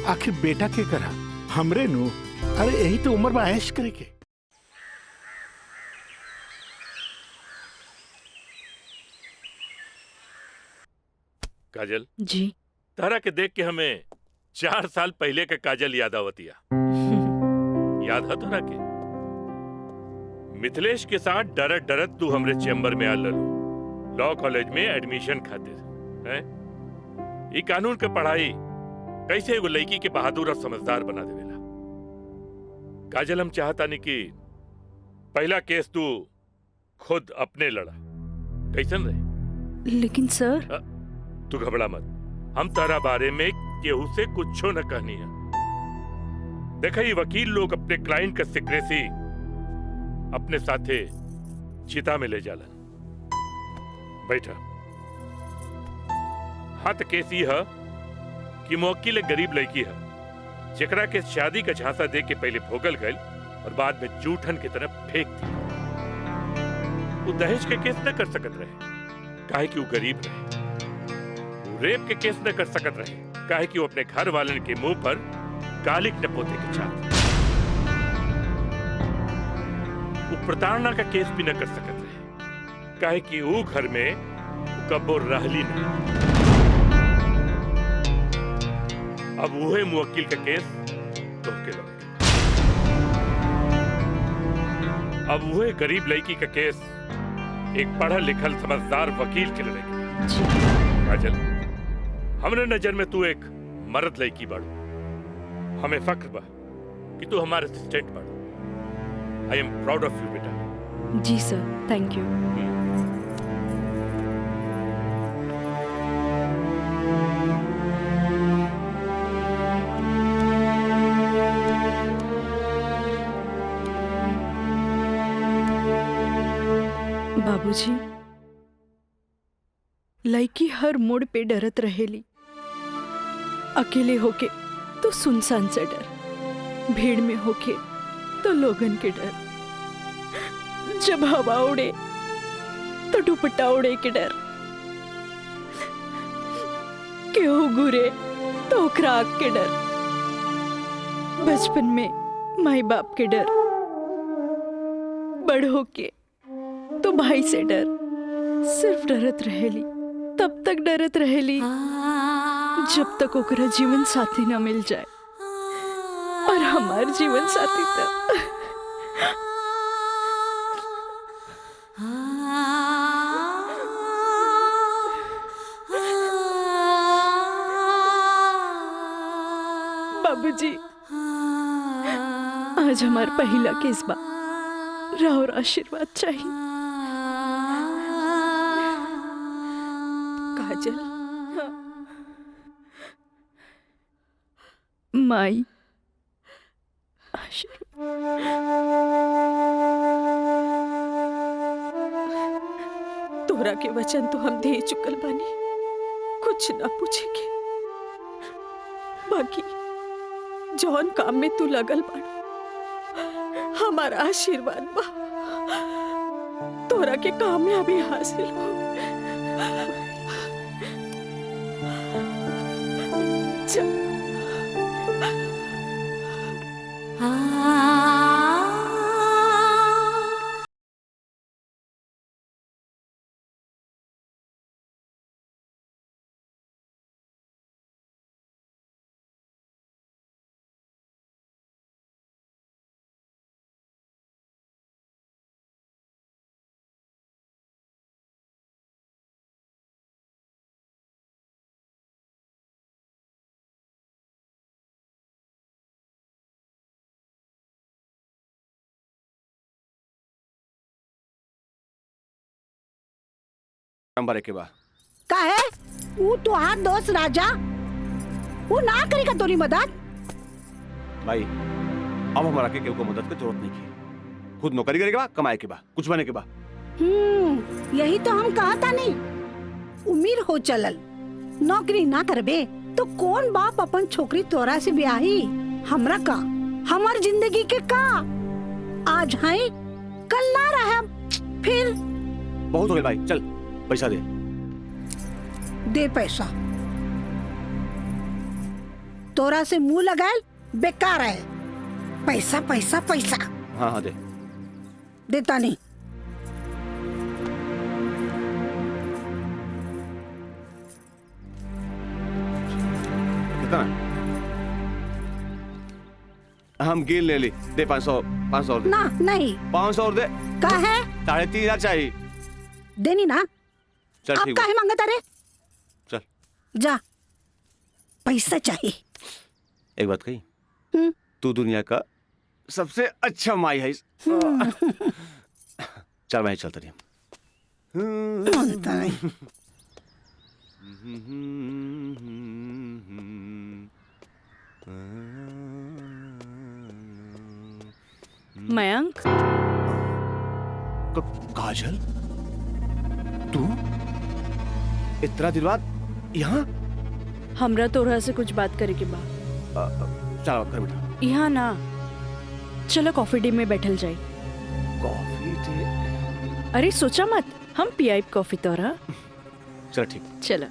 आखिर बेटा के करा हमरे नु। अरे यही तो उम्र में ऐश करे के। काजल जी। तारा के देख के हमें 4 साल पहले का काजल याद आवतिया। याद है तारा के? मिथिलेश के साथ डरत डरत तू हमरे चेम्बर में आ ललो, लॉ कॉलेज में एडमिशन खातिर। हैं? ई कानून के पढ़ाई कैसे एगो लड़की के बहादुर और समझदार बना देवेला। काजल, हम चाहता नहीं कि पहला केस तू खुद अपने लड़ा, कैसन रहे? लेकिन सर तू घबरा मत, हम तारा बारे में केहू से कुछो न कहनी है। देखा, ये वकील लोग अपने क्लाइंट का सिक्रेसी अपने साथे चिता में ले जाला। बैठा। हाँ, तो केस ये है कि मुवक्किल एक गरीब लड़की है जेकरा के शादी का झांसा दे के पहले भोगल गई और बाद में जूठन की तरफ फेंक दी। वो दहेज के केस न कर सकत रहे काहे कि वो गरीब रहे। वो रेप के केस न कर सकत रहे काहे कि वो अपने घर वाले के मुंह पर कालिक न पोते के चाहते। वो प्रताड़ना का केस भी न कर सकत रहे काहे कि वो घर में कब्बो रहली नहीं। अब वही मुवक्किल का केस तो के लड़के, अब वही गरीब लड़की का केस एक पढ़ा लिखल समझदार वकील के लड़के। काजल, हमरे नजर में तू एक मर्द लड़की बाड़ू। हमें फख्र बा कि तू हमारे असिस्टेंट बाड़ू। आई एम प्राउड ऑफ यू बेटा। जी सर, थैंक यू। बाबूजी, लड़की हर मोड़ पे डरत रहेली। अकेले होके तो सुनसान से डर, भीड़ में होके तो लोगन के डर, जब हवा उड़े तो दुपट्टा उड़े के डर, केहू घुरे तो ओकरा आग के डर, बचपन में माई बाप के डर, बड़ होके तो भाई से डर। सिर्फ डरत रहेली, तब तक डरत रहेली जब तक ओकरा जीवन साथी न मिल जाए। और हमार जीवन साथी तो बाबूजी, आज हमार पहला केस बा, राउर आशीर्वाद चाहिए। काजल, माई तोरा के वचन तो हम दे चुकल बानी, कुछ ना पूछेंगे। बाकी जौन काम में तू लगल बाड़ा, हमारा आशीर्वाद बा तोरा के कामयाबी हासिल हो। नंबर के बा का है वो तो हाथ दोस्त राजा, वो ना करेगा तोरी मदद। भाई, अब हमारा के केहू को मदद की जरूरत नहीं है। खुद नौकरी करे के बा, कमाए के बा, कुछ बने के बा। यही तो हम कहा था नहीं। उम्र हो चलल, नौकरी ना करबे तो कौन बाप अपन छोकरी तोरा से ब्याही। हमरा का, हमार जिंदगी के का, आज है कल ना रहे। फिर बहुत हो गया भाई, चल पैसा दे। दे पैसा, तोरा से मुंह लगाए बेकार है। पैसा पैसा पैसा। हाँ हाँ दे। देता नहीं। कितना? हम गिन ले ली। दे 500 और दे। ना नहीं, 500 और दे। का है? 3,500 चाहिए। देनी ना। चल अब ठीक काहे मांगता रे? चल जा। पैसा चाहिए। एक बात कही, तू दुनिया का सबसे अच्छा माई है। चल मैं चलता रही। मानता नहीं। मयंक, काजल, तू इतना दिन बाद यहाँ? हमरा तोरा से कुछ बात करे के बा। चल कर बेटा। यहाँ ना, चलो कॉफी डे में बैठल जाए। Coffee day? अरे सोचा मत, हम पियाई कॉफी तोरा। चल ठीक। चलो।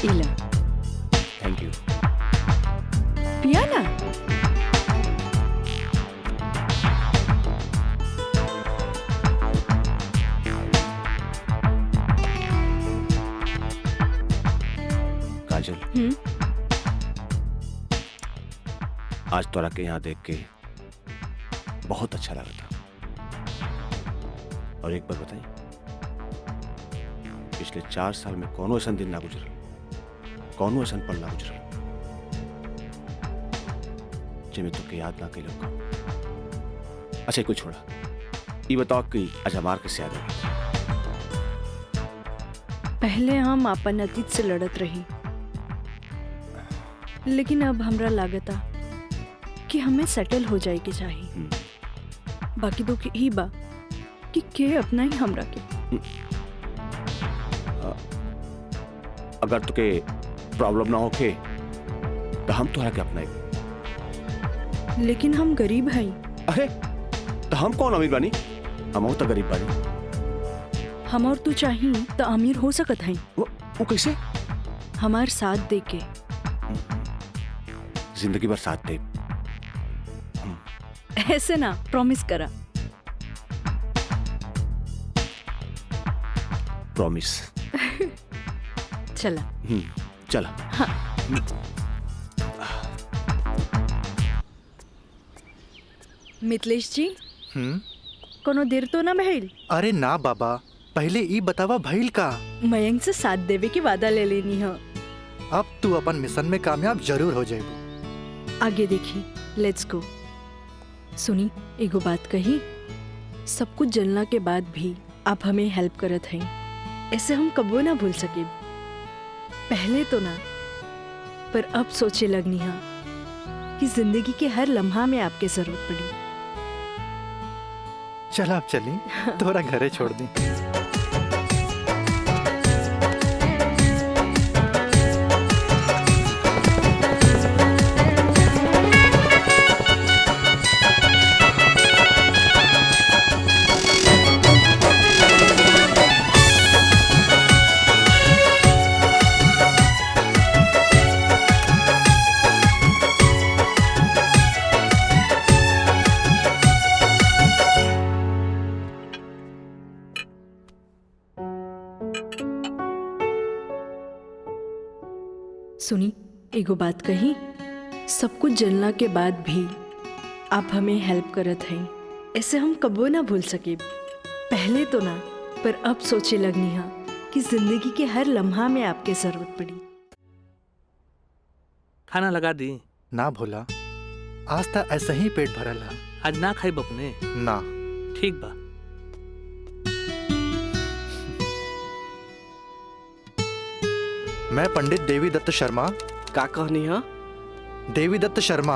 इला। Thank you. पिया ना। काजल, आज तोरा के यहाँ देख के बहुत अच्छा लगा था। और एक बार बताई, पिछले 4 साल में कौनो ऐसा दिन ना गुजरल, कौनो ऐसा पल ना गुजरल जिसमें तुके याद ना कई लोग। अच्छा कुछ छोड़ा, ये बताओ कि आज हमार कैसे याद है? पहले हम अपन अतीत से लड़त रही, लेकिन अब हमरा लागता कि हमें सेटल हो जाए के चाहिए। बाकी तो ही बा कि के अपना ही हमरा के। अगर तुके प्रॉब्लम ना होके तो हम तोहरा के अपनाए। लेकिन हम गरीब हैं। अरे तो हम कौन अमीर बानी? हम तो गरीब बानी। हम और तू चाहिए तो अमीर हो सकत हैं। वो कैसे? हमार साथ दे के। जिंदगी भर साथ दे। ऐसे ना, प्रॉमिस करा। प्रॉमिस। चला। चला। हाँ। मितलेश जी, कोनो देर तो ना भइल? अरे ना बाबा, पहले ई बतावा भइल का? मयंक से साथ देवे की वादा ले लेनी है। अब तू अपन मिशन में कामयाब जरूर हो जाएगी। आगे देखी, लेट्स गो। सुनी, एगो बात कही, सब कुछ जलना के बाद भी आप हमें हेल्प करत हैं, ऐसे हम कबो ना भूल सके। पहले तो ना, पर अब सोचे लगनी है कि जिंदगी के हर लम्हा में आपके जरूरत पड़ी। चल आप चली, तोरा घरे छोड़ दी। सुनी, एगो बात कही, सब कुछ जलना के बाद भी आप हमें हेल्प करत हैं, ऐसे हम कबो ना भूल सके। पहले तो ना, पर अब सोचे लगनी है कि जिंदगी के हर लम्हा में आपके जरूरत पड़ी। खाना लगा दी? ना भोला, आज तक ऐसा ही पेट भरल है। आज ना खाई बपने? ना। ठीक बा। मैं पंडित देवी दत्त शर्मा। का कहनी है? देवी दत्त शर्मा।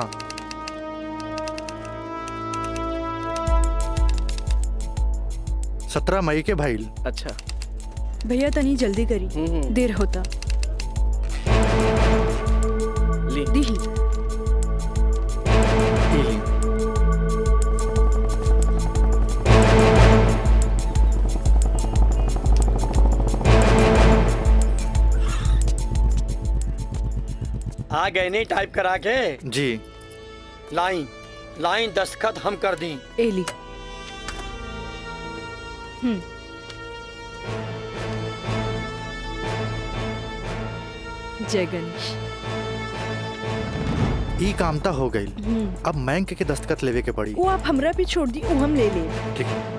सत्रह मई के भाईल। अच्छा भैया तनी जल्दी करी, देर होता। दी। आ गए नहीं टाइप करा के? जी। लाइन लाइन दस्तखत हम कर दी। एली। जय गणेश। ई कामता हो गई। अब बैंक के दस्तखत लेवे के पड़ी। वो आप हमरा भी छोड़ दी, वो हम ले ले। ठीक है।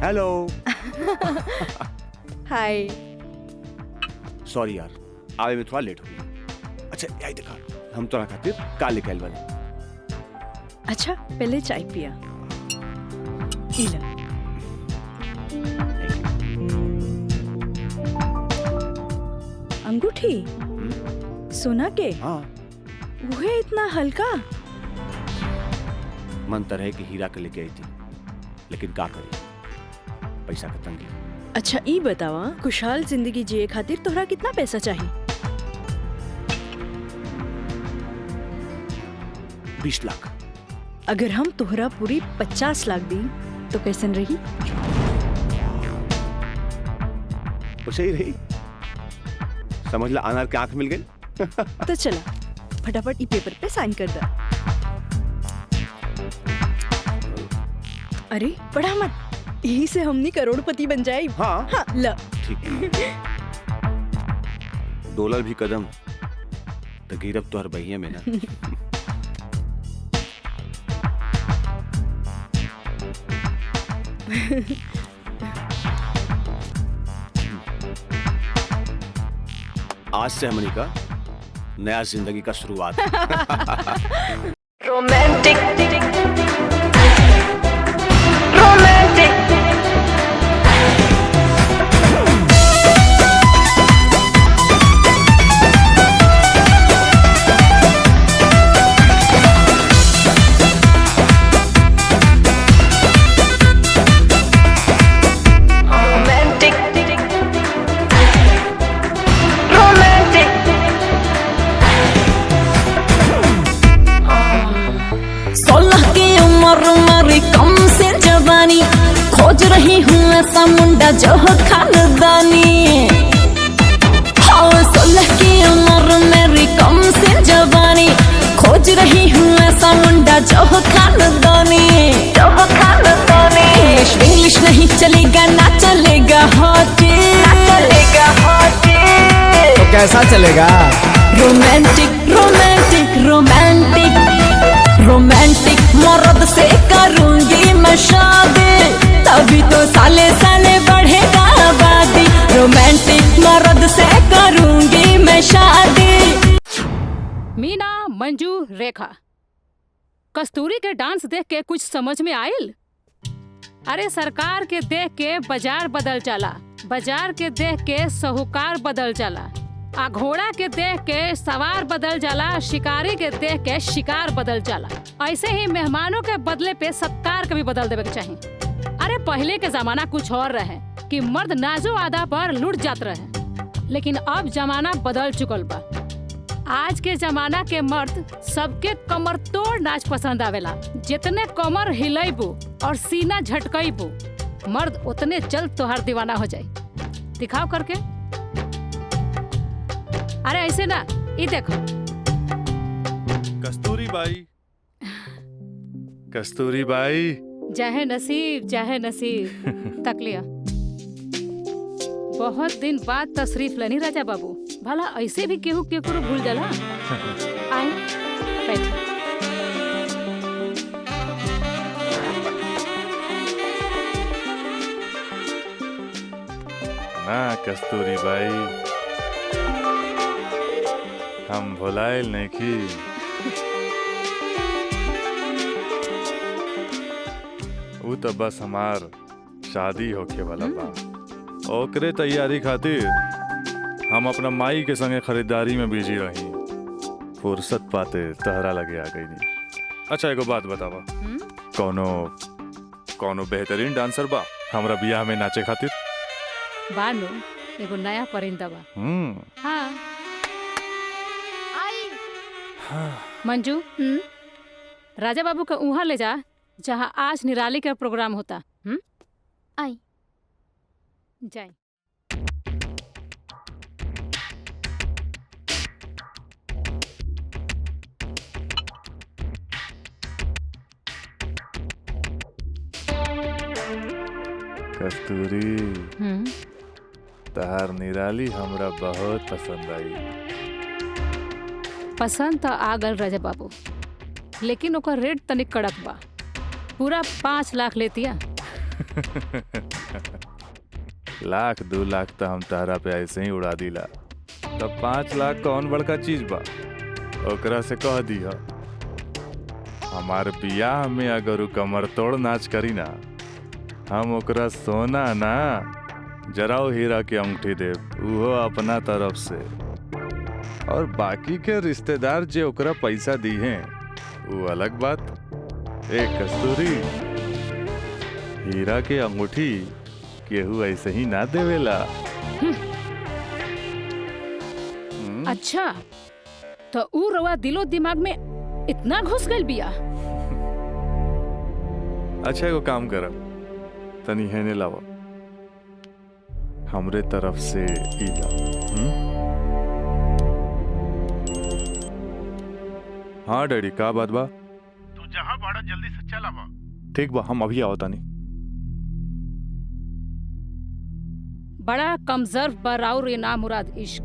हेलो। हाय। सॉरी यार, आवे में थोड़ा लेट हो गया। अच्छा यही देखा, हम तोरा खातिर का लेके आइल बानी। अच्छा पहले चाय पिया। इला। अंगूठी सोना के? हाँ। वो है इतना हल्का? मन तो रहे कि हीरा के लेके आई थी, लेकिन का करी, पैसा का तंगी। अच्छा ई बतावा, खुशहाल जिंदगी जिए खातिर तोहरा कितना पैसा चाहिए? 20 लाख। अगर हम तोहरा पूरी 50 लाख दी तो कैसन रही? वैसे ही रही, समझ ला अनार के आंख मिल गई। तो चला फटाफट ई पेपर पे साइन कर दे। अरे पढ़ा मत, यही से हमनी करोड़पति बन जाए। हाँ, हाँ ल। ठीक है। डॉलर भी कदम तो गिरब तो हर बहिया में ना। आज से हमनी का नया जिंदगी का शुरुआत। रोमांटिक रोमांटिक खोज रही हूँ ऐसा मुंडा जो हो खानदानी। हाँ 16 की उम्र मेरी कम से जवानी, खोज रही हूँ ऐसा मुंडा जो हो खानदानी। इंग्लिश नहीं चलेगा, ना चलेगा हॉटी, ना चलेगा हॉटी। तो कैसा चलेगा? रोमांटिक रोमांटिक रोमांटिक रोमांटिक मर्द से करूंगी मैं शादी, तभी तो साले साले बढ़ेगा आबादी। रोमांटिक मर्द से करूंगी मैं शादी। मीना, मंजू, रेखा, कस्तूरी के डांस देख के कुछ समझ में आयल? अरे सरकार के देख के बाजार बदल चला, बाजार के देख के साहूकार बदल चला, आ घोड़ा के देख के सवार बदल जाला, शिकारी के देख के शिकार बदल जाला। ऐसे ही मेहमानों के बदले पे सत्कार कभी बदल देवे के चाहिए। अरे पहले के जमाना कुछ और रहे कि मर्द नाजो आदा पर लुट जात रहे, लेकिन अब जमाना बदल चुकल बा। आज के जमाना के मर्द सबके कमर तोड़ नाच पसंद आवेला। जितने कमर हिलैबू और सीना झटकैबू, मर्द उतने जल्द तोहार दीवाना हो जाए। दिखाओ करके। अरे ऐसे ना, ये देखो। कस्तूरी बाई, कस्तूरी बाई। चाहे नसीब चाहे नसीब। तक लिया। बहुत दिन बाद तशरीफ लेनी राजा बाबू। भला ऐसे भी केहू केकरो भूल जाला? आए बैठ। ना कस्तूरी बाई, हम भुलाइल नहीं की। वो तो बस हमार शादी होके वाला बा, ओकरे तैयारी खातिर हम अपना माई के संगे खरीदारी में बिजी रही। फुर्सत पाते तहरा लगे आ गई। अच्छा एगो बात बतावा, कौनो बेहतरीन डांसर बा हमरा बियाह में नाचे खातिर? बानो एगो नया परिंदा बा। हाँ। मंजू, राजा बाबू का उहाँ ले जा जहाँ आज निराली का प्रोग्राम होता। आई जाए। कस्तूरी, तहार निराली हमरा बहुत पसंद आई। पसंद तो आ गल राजा बाबू, लेकिन ओकर रेट तनिक कड़क बा। पूरा 5 लाख लेतिया। लाख 2 लाख तो हम तारा पे ऐसे ही उड़ा दिला, तब 5 लाख कौन बड़का चीज बा? ओकरा से कह दिया हमार बियाह में अगर उ कमर तोड़ नाच करी ना, हम ओकरा सोना ना जरा हीरा के अंगूठी दे, उहो अपना तरफ से। और बाकी के रिश्तेदार जे ओकरा पैसा दी हैं वो अलग बात। एक कस्तूरी, हीरा के अंगूठी केहू ऐसे ही ना देवेला। अच्छा तो ऊ रवा दिलो दिमाग में इतना घुस गल बिया। अच्छा एगो काम करब, तनी हेने लावा, हमरे तरफ से ई ला। हाँ डैडी, का बात बा? तू जहाँ बड़ा जल्दी से चल आवा। ठीक बा, हम अभी आवतानी। बड़ा कमजोर बराउर ना मुराद इश्क,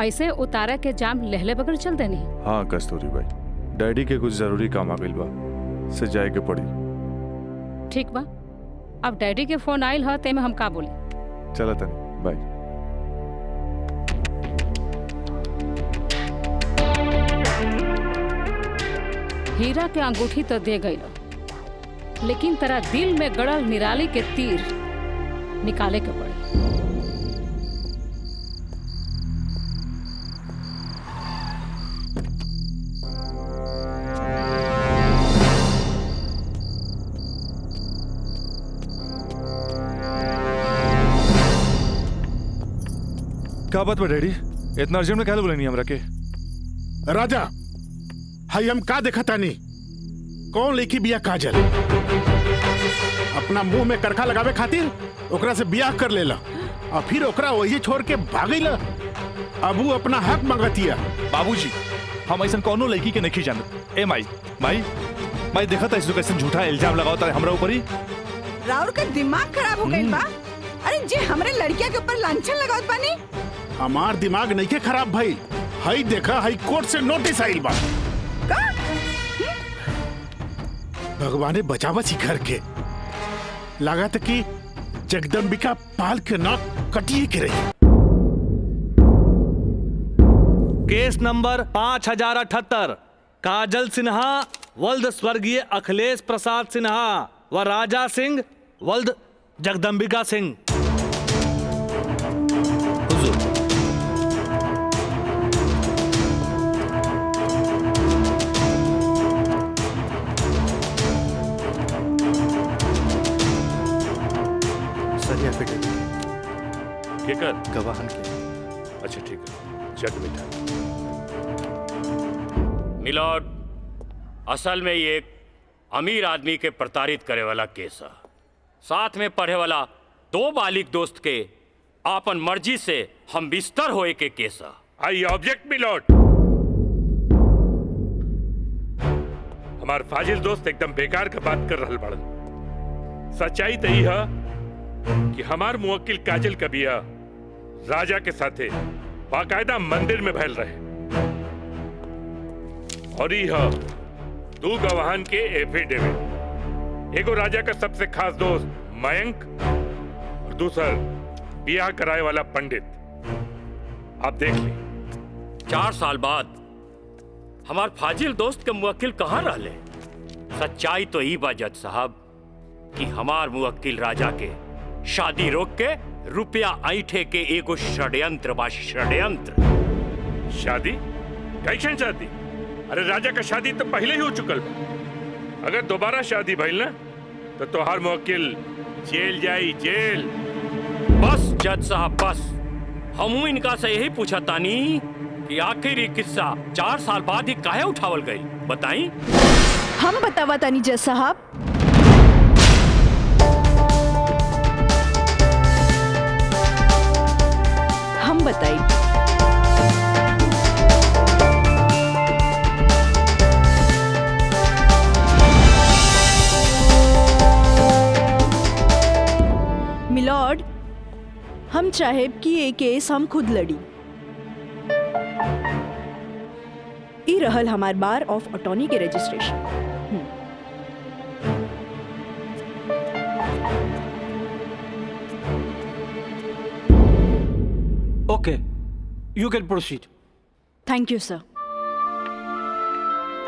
ऐसे उतारा के जाम लहले बगल चल देनी। हाँ कस्तूरी भाई, डैडी के कुछ जरूरी काम आ गइल बा, से जाए के पड़ी। ठीक बा, अब डैडी के फोन आइल ह तेमे हम का बोली। चला तनी, बाय। हीरा के अंगूठी तो दे गई, लेकिन तेरा दिल में गड़ल निराली के तीर निकाले के पड़ी। क्या बात बा डैडी, इतना अर्जेंट में क्या बोले नहीं हमरा के? राजा, हाई हम का देखा तानी? कौन लेखी बिया काजल? अपना मुंह में करखा लगावे खातिर ओकरा से बियाह कर लेला और फिर ओकरा वही छोड़ के भागीला। अब वो अपना हक मांगतिया। बाबूजी, हम ऐसा कौनो लड़की के नहीं जानत। ए माई देखा था इसको कैसे झूठा इल्जाम लगाता है हमरा ऊपर ही। राउर का दिमाग खराब हो गई बा। अरे जे हमरे लड़किया के ऊपर लांछन लगावत बानी। हमार दिमाग नहीं के खराब भाई, हाई देखा हाई कोर्ट से नोटिस आइल बा। भगवाने बचावा सी घर के, लगा था कि जगदम्बिका पाल के नाक कटिए के रही। केस नंबर 5078, काजल सिन्हा वल्द स्वर्गीय अखिलेश प्रसाद सिन्हा व राजा सिंह वल्द जगदम्बिका सिंह। केकर? गवाहन के। अच्छा ठीक है, चट बेटा। मिलॉर्ड, असल में ये एक अमीर आदमी के प्रताड़ित करे वाला केस है। साथ में पढ़े वाला 2 बालिग दोस्त के आपन मर्जी से हम बिस्तर होए के केस है। I object milord. हमार फाजिल दोस्त एकदम बेकार का बात कर रहल बड़न। सच्चाई तो यही है कि हमार मुवक्किल काजल का बिया राजा के साथे बाकायदा मंदिर में भैल रहे, और यह 2 गवाहन के एफिडेविट, एगो राजा का सबसे खास दोस्त मयंक और दूसर बियाह कराए वाला पंडित। आप देख ली। 4 साल बाद हमार फाजिल दोस्त के मुवक्किल कहाँ रहले? सच्चाई तो ई बा जज साहब कि हमार मुवक्किल राजा के शादी रोक के रुपया ऐठे के एगो षड्यंत्र बा, षड्यंत्र। शादी? कैसन शादी? अरे राजा का शादी तो पहले ही हो चुकल बा। अगर दोबारा शादी भइल ना तो तोहार मुवक्किल जेल जाई, जेल। बस जज साहब बस, हमू इनका से यही पूछा तानी कि आखिर ये किस्सा 4 साल बाद ही काहे उठावल गई, बताई? हम बतावा तानी जज साहब। हम बताई। मिलॉर्ड, हम चाहे कि ये केस हम खुद लड़ी। ई रहल हमार बार ऑफ अटॉर्नी के registration. Okay, you can proceed. Thank you sir.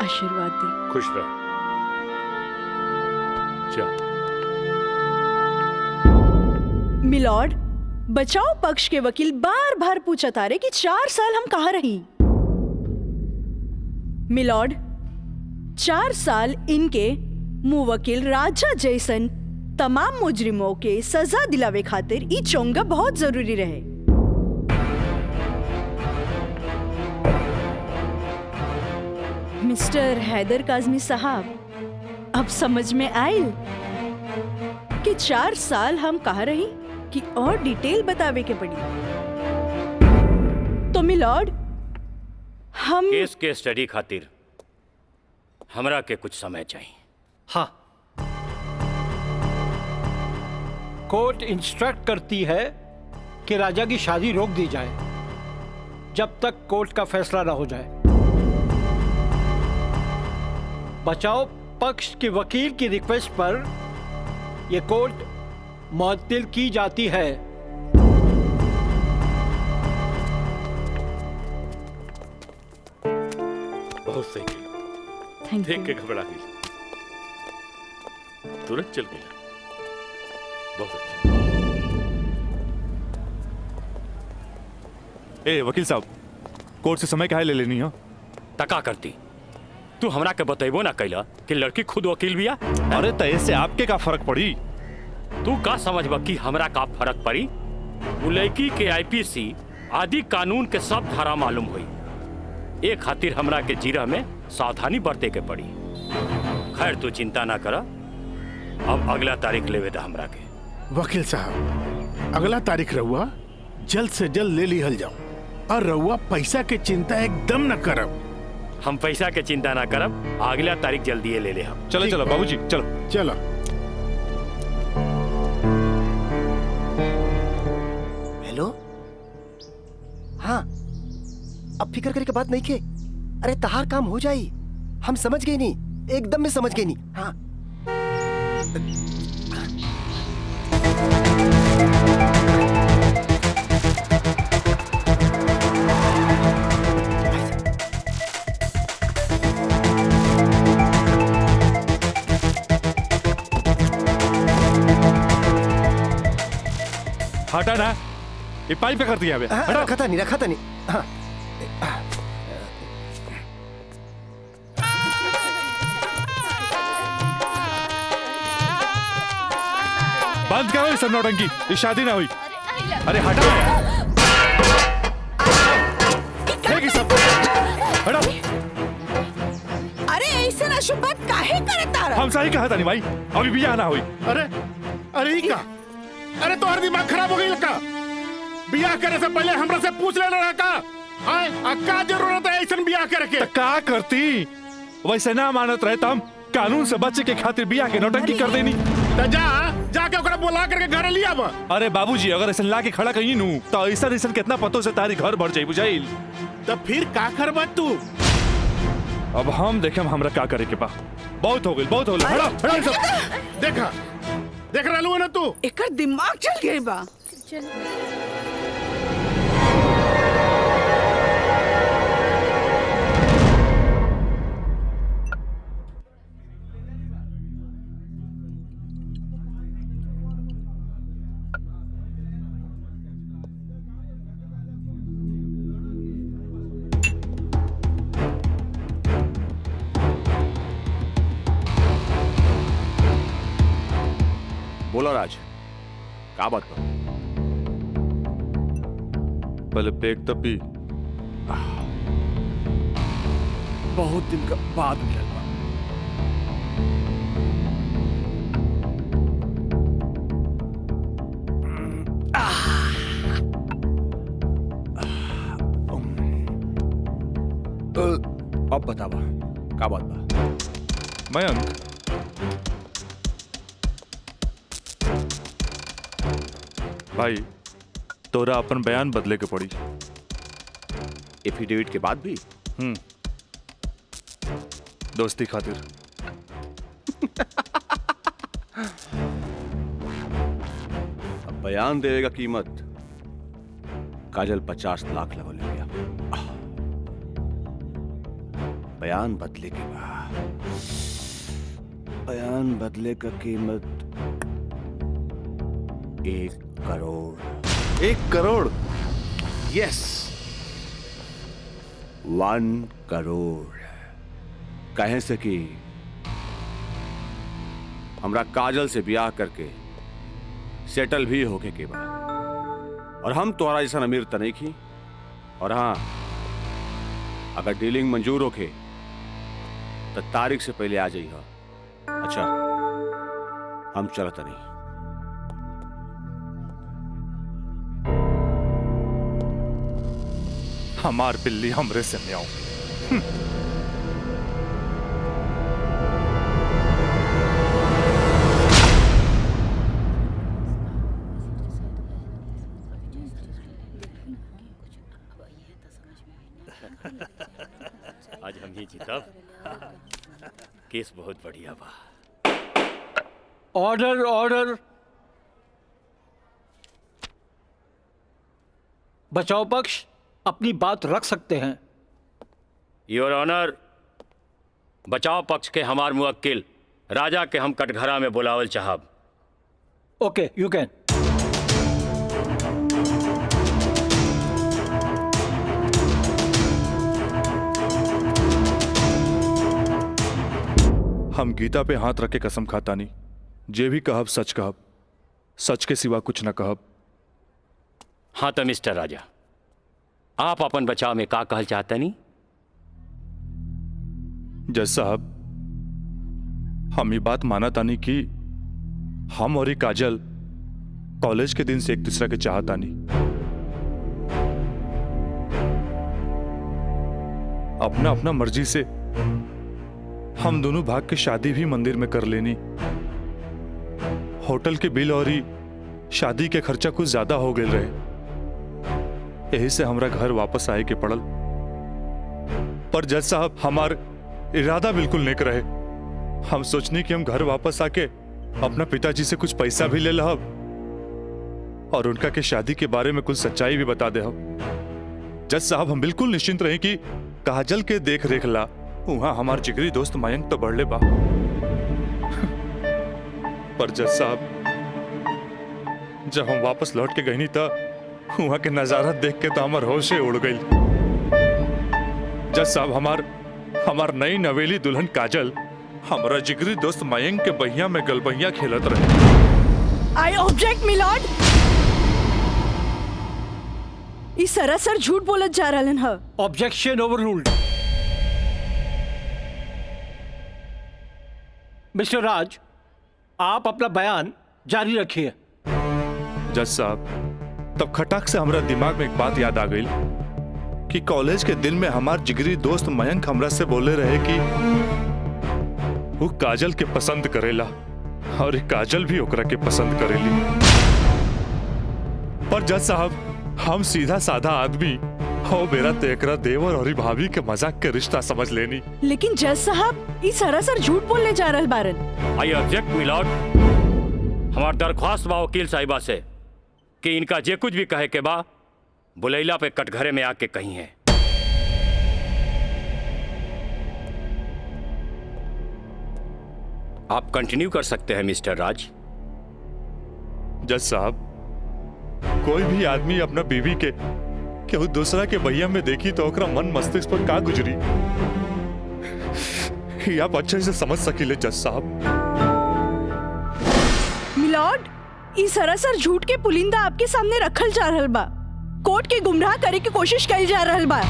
आशीर्वाद दी। खुश रह। जा। मिलॉर्ड, बचाव पक्ष के वकील बार बार पूछा तारे कि 4 साल हम कहाँ रही। मिलॉर्ड, 4 साल इनके मुवक्किल राजा जैसन तमाम मुजरिमों के सजा दिलावे खातिर ई चोंगा बहुत जरूरी रहे। मिस्टर हैदर काजमी साहब, अब समझ में आयल कि 4 साल हम कहाँ रही कि और डिटेल बतावे के पड़ी। तो मिलॉर्ड, हम केस के स्टडी खातिर हमरा के कुछ समय चाहिए। हाँ, कोर्ट इंस्ट्रक्ट करती है कि राजा की शादी रोक दी जाए जब तक कोर्ट का फैसला ना हो जाए। बचाव पक्ष के वकील की रिक्वेस्ट पर यह कोर्ट मुअत्तिल की जाती है। बहुत सही किया। देख के घबरा गई, तुरंत चल गया। बहुत अच्छा। ए वकील साहब, कोर्ट से समय काहे ले लेनी हो? तका करती तू हमरा के बतेबो ना कैला कि लड़की खुद वकील बिया। अरे तो ऐसे आपके का फर्क पड़ी? तू का समझबा कि हमरा का फर्क पड़ी? वो लड़की के आईपीसी आदि कानून के सब धारा मालूम हुई। एक खातिर हमरा के जीरा में सावधानी बरते के पड़ी। खैर तू चिंता ना करा, अब अगला तारीख लेवे दा हमरा के। वकील साहब, अगला तारीख रहुआ जल्द से जल्द ले लिहल जाओ, और रहुआ पैसा के चिंता एकदम न करब। हम पैसा के चिंता ना करब, अगला तारीख जल्दी ले हम। चलो चलो बाबूजी, चलो चलो। हेलो, हाँ, अब फिक्र करे के बात नहीं के। अरे तहार काम हो जाई, हम समझ गए नहीं, एकदम में समझ गए नहीं। हाँ, हटा ना, ये पाइप पे कर दिया। रखा था नहीं। हाँ, बंद करो इस नौटंकी, ये शादी ना हुई। अरे हटा सब, हटा। अरे ऐसे ना शुभ बात काहे करे तारा? हम सही कहा था नहीं भाई, अभी भी आना हुई। अरे ही का? अरे तो हर दिमाग खराब हो गई लड़का। बियाह करे से पहले हमरा से पूछ लेना रहा का? का जरूरत है ऐसा बियाह करे के? का करती? वैसे ना मानत रहे हम कानून से बच्चे के खातिर बियाह के नौटंकी कर देनी। जाके ओकरा बुला करके घर लिया बा। अरे बाबूजी, अगर ऐसा ला के खड़ा कहीं नू तो ऐसा कितना पतों से तारी घर भर जाई बुझाइल। तो फिर का करबा तू? अब हम देखे हमरा का करे के बा। बहुत हो गई। देखा देख रहलू है ना तू? एकर दिमाग चल गई बा। बोलो राज, का बात बा? पहले पेट तो पी। बहुत दिन का बाद मिलल बा। अब बतावा का बात बा? मयंक, भाई तोरा अपन बयान बदले के पड़ी। एफिडेविट के बाद भी? दोस्ती खातिर। बयान देवे का कीमत काजल 50 लाख लगो ले गया। बयान बदले के बाद बयान बदले का कीमत 1 करोड़। 1 करोड़? यस, 1 करोड़। कहे से कि हमरा काजल से ब्याह करके सेटल भी होके के बाद, और हम तोहरा जैसा अमीर त नहीं की। और हाँ, अगर डीलिंग मंजूर होके तो तारीख से पहले आ जाइए। अच्छा, हम चलत नहीं। हमार बिल्ली हमरे से म्याऊं। आज हम ही जीतब। केस बहुत बढ़िया बा। Order order. बचाव पक्ष अपनी बात रख सकते हैं। योर ऑनर, बचाव पक्ष के हमार मुवक्किल राजा के हम कटघरा में बुलावल चाहब। ओके, यू कैन। हम गीता पे हाथ रख के कसम खाता नहीं, जे भी कहब सच कहब, सच के सिवा कुछ न कहब। हाँ तो मिस्टर राजा, आप अपन बचाव में का कहल चाहते नहीं? जज साहब, हम ये बात माना तानी कि हम और ये काजल कॉलेज के दिन से एक दूसरा के चाहता नहीं। अपना अपना मर्जी से हम दोनों भाग के शादी भी मंदिर में कर लेनी। होटल के बिल और ही शादी के खर्चा कुछ ज्यादा हो गए रहे, यही से हमरा घर वापस आए के पड़ल। पर जज साहब, हमार इरादा बिल्कुल नेक रहे। हम सोचनी कि हम घर वापस आके अपना पिताजी से कुछ पैसा भी ले लहब और उनका के शादी के बारे में कुछ सच्चाई भी बता दे। जज साहब, हम बिल्कुल निश्चिंत रहे कि काजल के देख रेख ला वहां हमार जिगरी दोस्त मयंक तो बढ़ले बा। पर जज साहब, जब हम वापस लौट के गई था वहां के नजारा देख के तो हमार होशे उड़ गई। जज साहब, हमार नई नवेली दुल्हन काजल हमारा जिगरी दोस्त मयंक के बहिया में गलबहिया खेलत रहे। आई ऑब्जेक्ट मिलॉर्ड। इस सरासर झूठ बोलत जा रहलन ह। Objection overruled. मिस्टर राज, आप अपना बयान जारी रखिए। जज साहब, तब खटाक से हमारा दिमाग में एक बात याद आ गई कि कॉलेज के दिन में हमार जिगरी दोस्त मयंक हमरा से बोले रहे कि वो काजल के पसंद करेला और ये काजल भी ओकरा के पसंद करेली। पर जज साहब, हम सीधा साधा आदमी हो बेरा तेकरा देवर और भाभी के मजाक के रिश्ता समझ लेनी। लेकिन जज साहब, इस सरासर झूठ बोलने जा रहल बारन। I object milord. हमार दरख्वास्त बा वकील साहिबा से कि इनका जे कुछ भी कहे के बा बुलैला पे कटघरे में आके कही है। आप कंटिन्यू कर सकते हैं मिस्टर राज। जज साहब, कोई भी आदमी अपना बीवी के केहू दूसरा के बहिया में देखी तो ओकरा मन मस्तिष्क पर का गुजरी, ये आप अच्छे से समझ सकीले जज साहब। मिलॉर्ड, इस सरासर झूठ के पुलिंदा आपके सामने रखल जा रहल बा। कोर्ट के गुमराह करे की कोशिश कल जा रहल बा।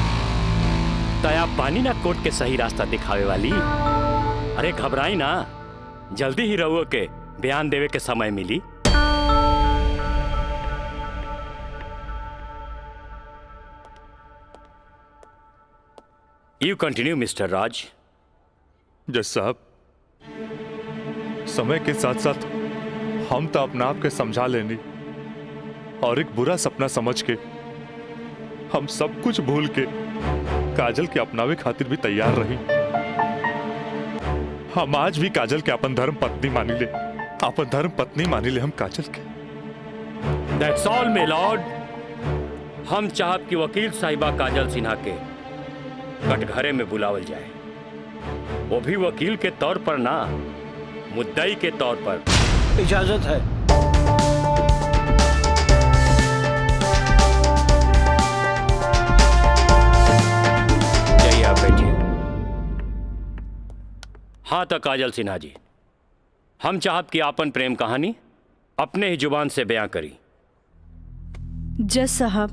तया पानी ना कोर्ट के सही रास्ता दिखावे वाली। अरे घबराई ना, जल्दी ही रहुओ के बयान देवे के समय मिली। यू कंटिन्यू मिस्टर राज। जज साहब, समय के साथ साथ हम तो अपना आप के समझा लेनी और एक बुरा सपना समझ के हम सब कुछ भूल के काजल के अपनावे खातिर भी तैयार रही। हम आज भी काजल के अपन धर्म पत्नी मानी ले, अपन धर्म पत्नी मानी ले हम काजल के। That's all my Lord. हम चाहब कि वकील साहिबा काजल सिन्हा के कटघरे में बुलावल जाए, वो भी वकील के तौर पर ना, मुद्दई के तौर पर। इजाजत है। जाइए आप बैठिए। हाँ तो काजल सिन्हा जी, हम चाहब कि आपन प्रेम कहानी अपने ही जुबान से बयां करी। जज साहब,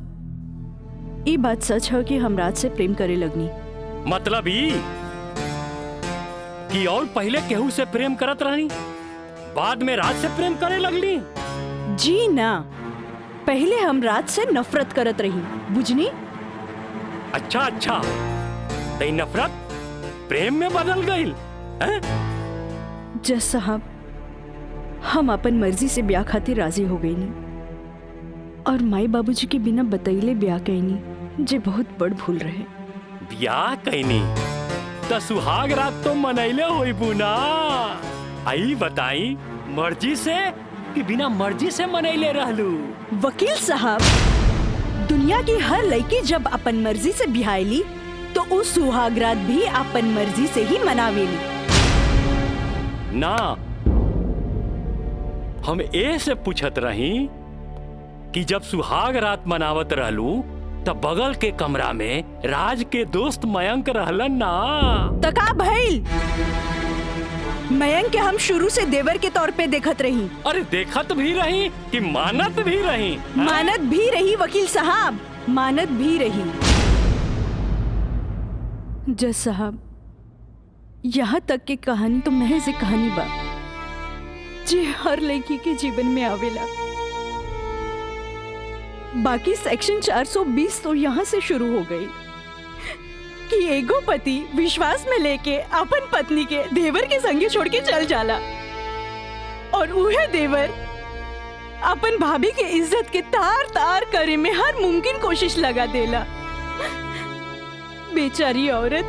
ये बात सच है कि हम राज से प्रेम करे लगनी। मतलब ई कि और पहले केहू से प्रेम करत रहनी, बाद में राज से प्रेम करे लगली? जी ना, पहले हम राज से नफरत करत रही, बुझनी? अच्छा अच्छा, तो नफरत प्रेम में बदल गई? जज साहब, हम अपन मर्जी से ब्याह खातिर राजी हो गई नी और माई बाबूजी के बिना बतैले ब्याह कैनी, जे बहुत बड़ भूल रहे। ब्याह कैनी तो सुहाग रात तो मनैले होई बुना। आई बताई, मर्जी से कि बिना मर्जी से मनैले रहलू? वकील साहब, दुनिया की हर लड़की जब अपन मर्जी से ब्याहली तो उस सुहाग रात भी अपन मर्जी से ही मनावेली ना। हम ए से पूछत रही कि जब सुहाग रात मनावत रहलू तब बगल के कमरा में राज के दोस्त मयंक रहलन ना। तका भइल, मयंक के हम शुरू से देवर के तौर पे देखत रही। अरे देखत भी रही कि मानत भी रही? मानत भी रही वकील साहब, मानत भी रही। जज साहब, यहाँ तक की कहानी तो महज एक कहानी बा जे हर लड़की के जीवन में आवेला। बाकी सेक्शन 420 तो यहाँ से शुरू हो गई कि एगो पति विश्वास में लेके अपन पत्नी के देवर के संगे छोड़ के चल जाला और उहे देवर अपन भाभी के इज्जत के तार तार करे में हर मुमकिन कोशिश लगा देला। बेचारी औरत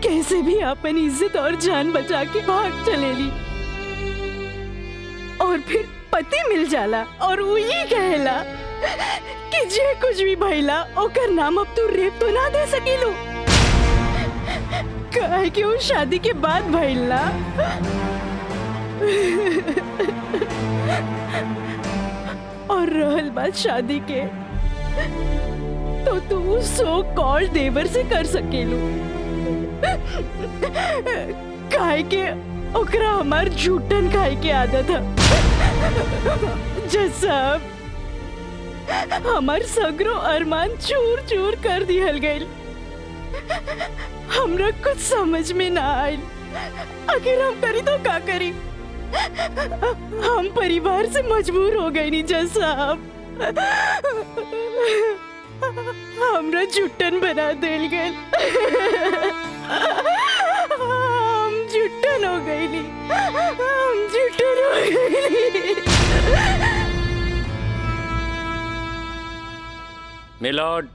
कैसे भी अपन इज्जत और जान बचा के भाग चलेली और फिर पति मिल जाला और वो ये कहेला कि जे कुछ भी भइला ओकर नाम अब तू रेप तो ना दे सकीलू, काहे कि वो शादी के बाद भइला। और रहल बात शादी के, तो तू सो कॉल देवर से कर सकेलू, काहे के ओकरा हमार झूठन खाए के आदत है। जज साहब, हमार सगरो अरमान चूर चूर कर दिहल गइल। हमरा कुछ समझ में ना आइल, आखिर हम करी तो का करी? हम परिवार से मजबूर हो गए नी जज साहब, हमरा झूठन बना देल गइल। हम झूठन हो गइली, हम झूठन हो गइली। मिलॉर्ड,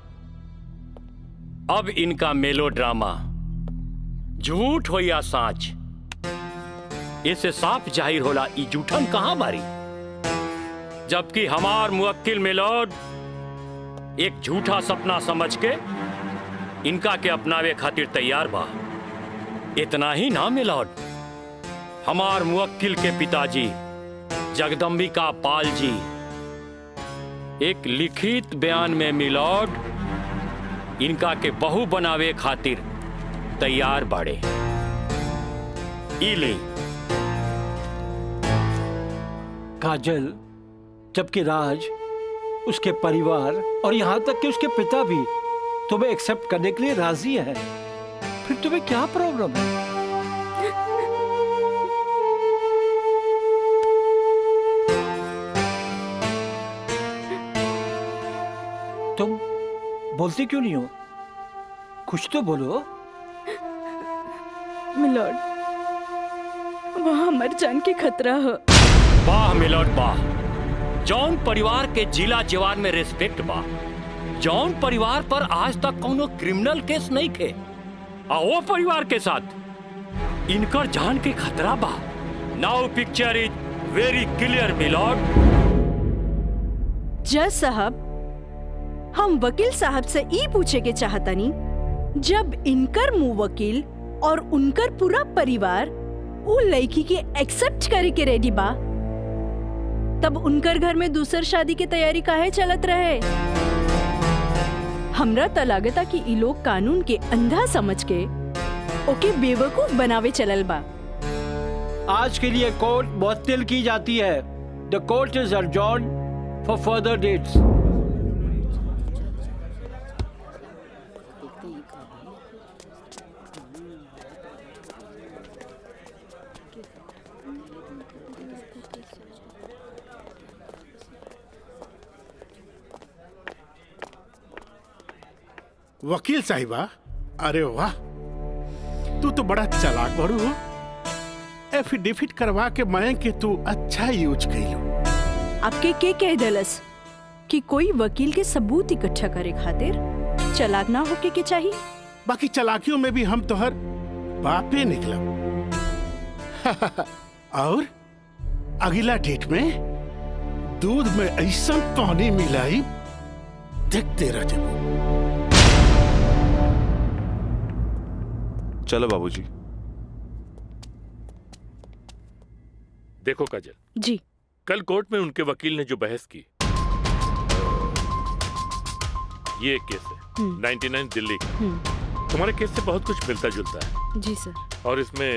अब इनका मेलो ड्रामा झूठ हो या साच, इससे साफ जाहिर होला ई झूठन कहां बारी। जबकि हमार मुवक्किल मिलॉर्ड एक झूठा सपना समझ के इनका के अपनावे खातिर तैयार बा। इतना ही ना मिलॉर्ड, हमार मुवक्किल के पिताजी जगदम्बिका पाल जी एक लिखित बयान में मिलॉर्ड इनका के बहू बनावे खातिर तैयार बाड़े। इली काजल, जबकि राज, उसके परिवार और यहाँ तक कि उसके पिता भी तुम्हें एक्सेप्ट करने के लिए राजी है, फिर तुम्हें क्या प्रॉब्लम है? तुम बोलती क्यों नहीं हो? कुछ तो बोलो। मिलॉर्ड, वहाँ मर जान के खतरा है। वाह मिलॉर्ड वाह, जौन परिवार के जिला जवान में रिस्पेक्ट बा, जौन परिवार पर आज तक कोनो क्रिमिनल केस नहीं थे, वो परिवार के साथ इनकर जान के खतरा बा। Now picture is very clear milord. जज साहब, हम वकील साहब से ई पूछे के चाहतनी, जब इनकर मुंह वकील और उनकर पूरा परिवार वो लड़की के एक्सेप्ट करे के रेडी बा, तब उनकर घर में दूसर शादी की तैयारी काहे चलत रहे? हमरा त लागता कि ई लोग कानून के अंधा समझ के ओके बेवकूफ बनावे चलल बा। आज के लिए कोर्ट मुअत्तल की जाती है। The court is adjourned for further dates. वकील साहिबा, अरे वाह, तू तो बड़ा चालाक बड़ू हो। एफिडेविट करवा के मैं के तू अच्छा यूज कैलू। आपके के कह दलस कि कोई वकील के सबूत इकट्ठा करे खातिर चालाक ना होके के चाहिए? बाकी चालाकियों में भी हम तोहर बापे निकलब। और अगला डेट में दूध में ऐसा पानी मिलाई, देखते रह जाओ। चलो बाबूजी। देखो काजल जी, कल कोर्ट में उनके वकील ने जो बहस की, ये एक केस है 99 दिल्ली का। तुम्हारे केस से बहुत कुछ मिलता जुलता है। जी सर। और इसमें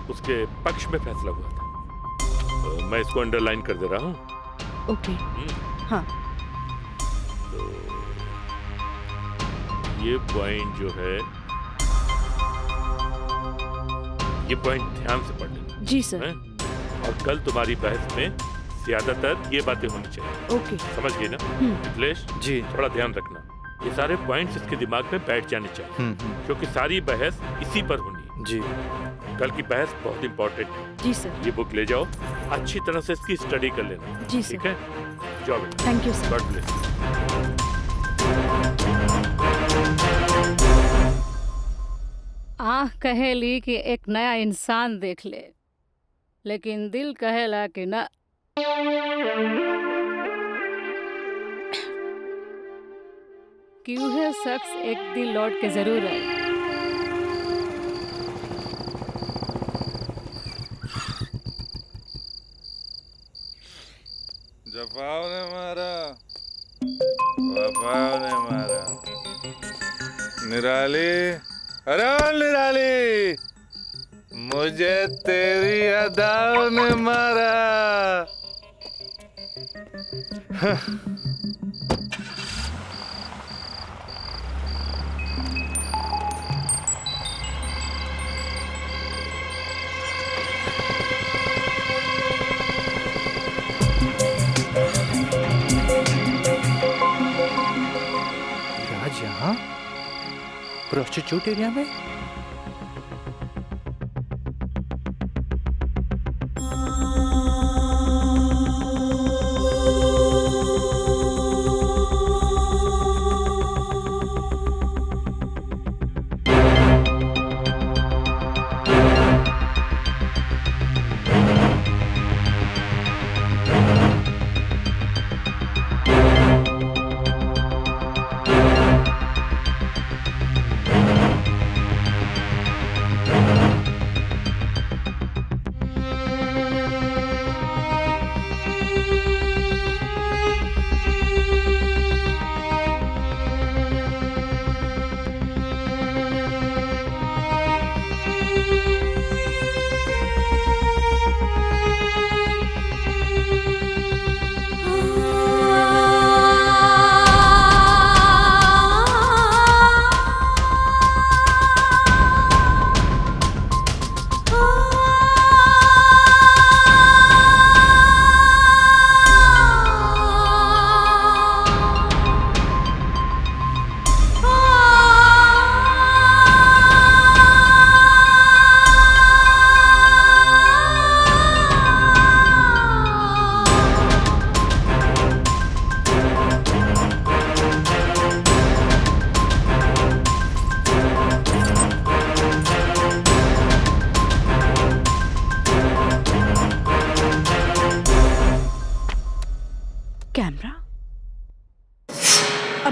उसके पक्ष में फैसला हुआ था। मैं इसको अंडरलाइन कर दे रहा हूँ। ओके। हाँ। तो ये पॉइंट जो है, ये पॉइंट ध्यान से पढ़ लेना। जी सर। और कल तुम्हारी बहस में ज्यादातर ये बातें होनी चाहिए। ओके। समझ गई ना मिथिलेश? जी। थोड़ा ध्यान रखना, ये सारे पॉइंट्स इसके दिमाग में बैठ जाने चाहिए, क्योंकि सारी बहस इसी पर होनी है। जी। कल की बहस बहुत इंपॉर्टेंट है। जी सर। ये बुक ले जाओ, अच्छी तरह से इसकी स्टडी कर लेना। जी सर। ठीक है, जाओ बेटा। Thank you sir. God bless. आँख कहेली कि एक नया इंसान देख ले, लेकिन दिल कहेला कि ना। कि वह शख्स एक दिन लौट के जरूर आए। जफाव ने मारा, वफाव ने मारा। निराली, अरे निराली, मुझे तेरी अदाओं ने मारा। राज यहाँ प्रोस्टिट्यूट एरिया में?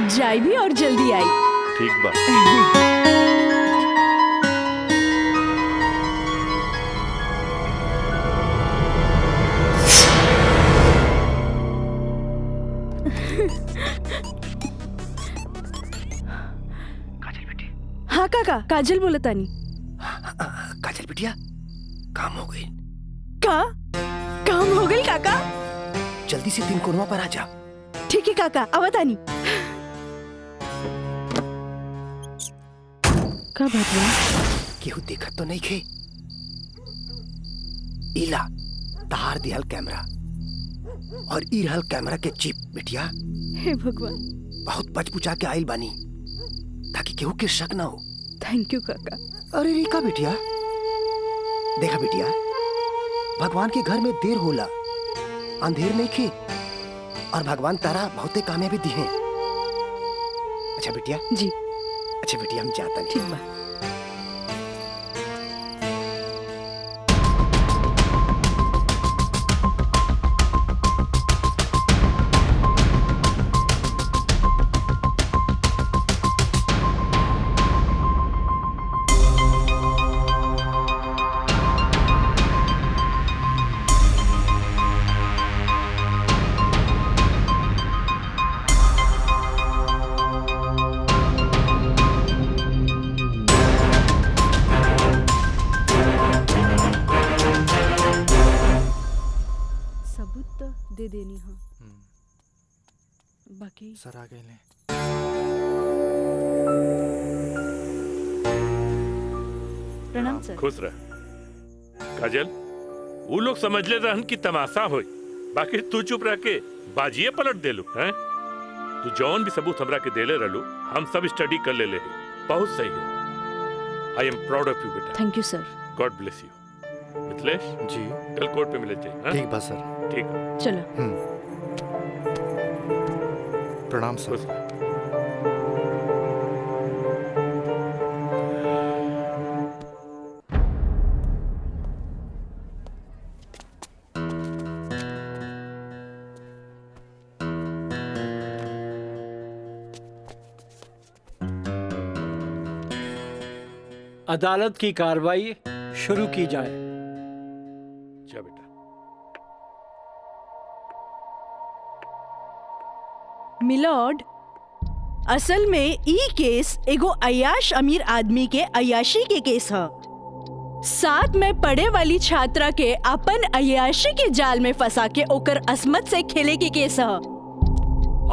अब जाए भी और जल्दी आई। ठीक बा। हाँ काका, काजल बोलतानी। काजल बिटिया काम हो गई। का काम हो गई काका? जल्दी से 3 कोनवा पर आ जा। ठीक है काका, आवतानी। का बात बा? केहू देखत तो नहीं खे। इला तार दिहल कैमरा और ई रहल कैमरा के चिप बिटिया। हे भगवान, बहुत बचबुचा के आइल बानी ताकि केहू के शक ना हो। थैंक यू काका। अरे रिका बिटिया, देखा बिटिया, भगवान के घर में देर होला, अंधेर नहीं खे, और भगवान तारा बहुते कामयाबी दी है। अच्छा बिटिया जी। अच्छा बिटिया, हम जाता नहीं। ठीक बा। दे देनी। हाँ बाकी सर आ गए। प्रणाम सर। खुश रह काजल। वो लोग समझ ले रहन कि तमाशा होई, बाकी तू चुप रह के बाजिए पलट देलू हैं। तू जौन भी सबूत हमरा के देले रहलू, हम सब स्टडी कर ले बहुत सही है। I am proud of you बेटा। Thank you sir. God bless you. Mithilesh ji, कल कोर्ट पे मिले जाए। ठीक बा सर। ठीक। चलो। प्रणाम सर। अदालत की कार्रवाई शुरू की जाए। जा बेटा। मिलॉर्ड, असल में ई केस एगो अय्याश अमीर आदमी के अय्याशी के केस है। साथ में पढ़े वाली छात्रा के अपन अय्याशी के जाल में फंसा के ओकर असमत से खेले के केस है।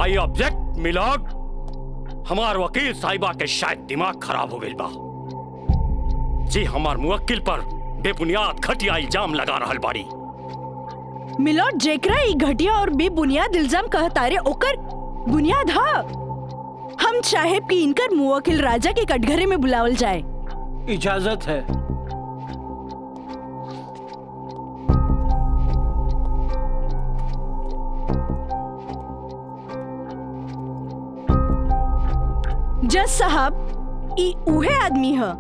I object milord. हमार वकील साहिबा के शायद दिमाग खराब हो गई बा जी। हमार मुवक्किल पर बेबुनियाद घटिया इल्जाम लगा रहल बाड़ी। मिलॉर्ड, जेकरा ई घटिया और बेबुनियाद इल्जाम कहतारे ओकर बुनियाद हा। हम चाहे कि इनकर मुवक्किल राजा के कटघरे में बुलावल जाए। इजाजत है। जज साहब, ई उहे आदमी है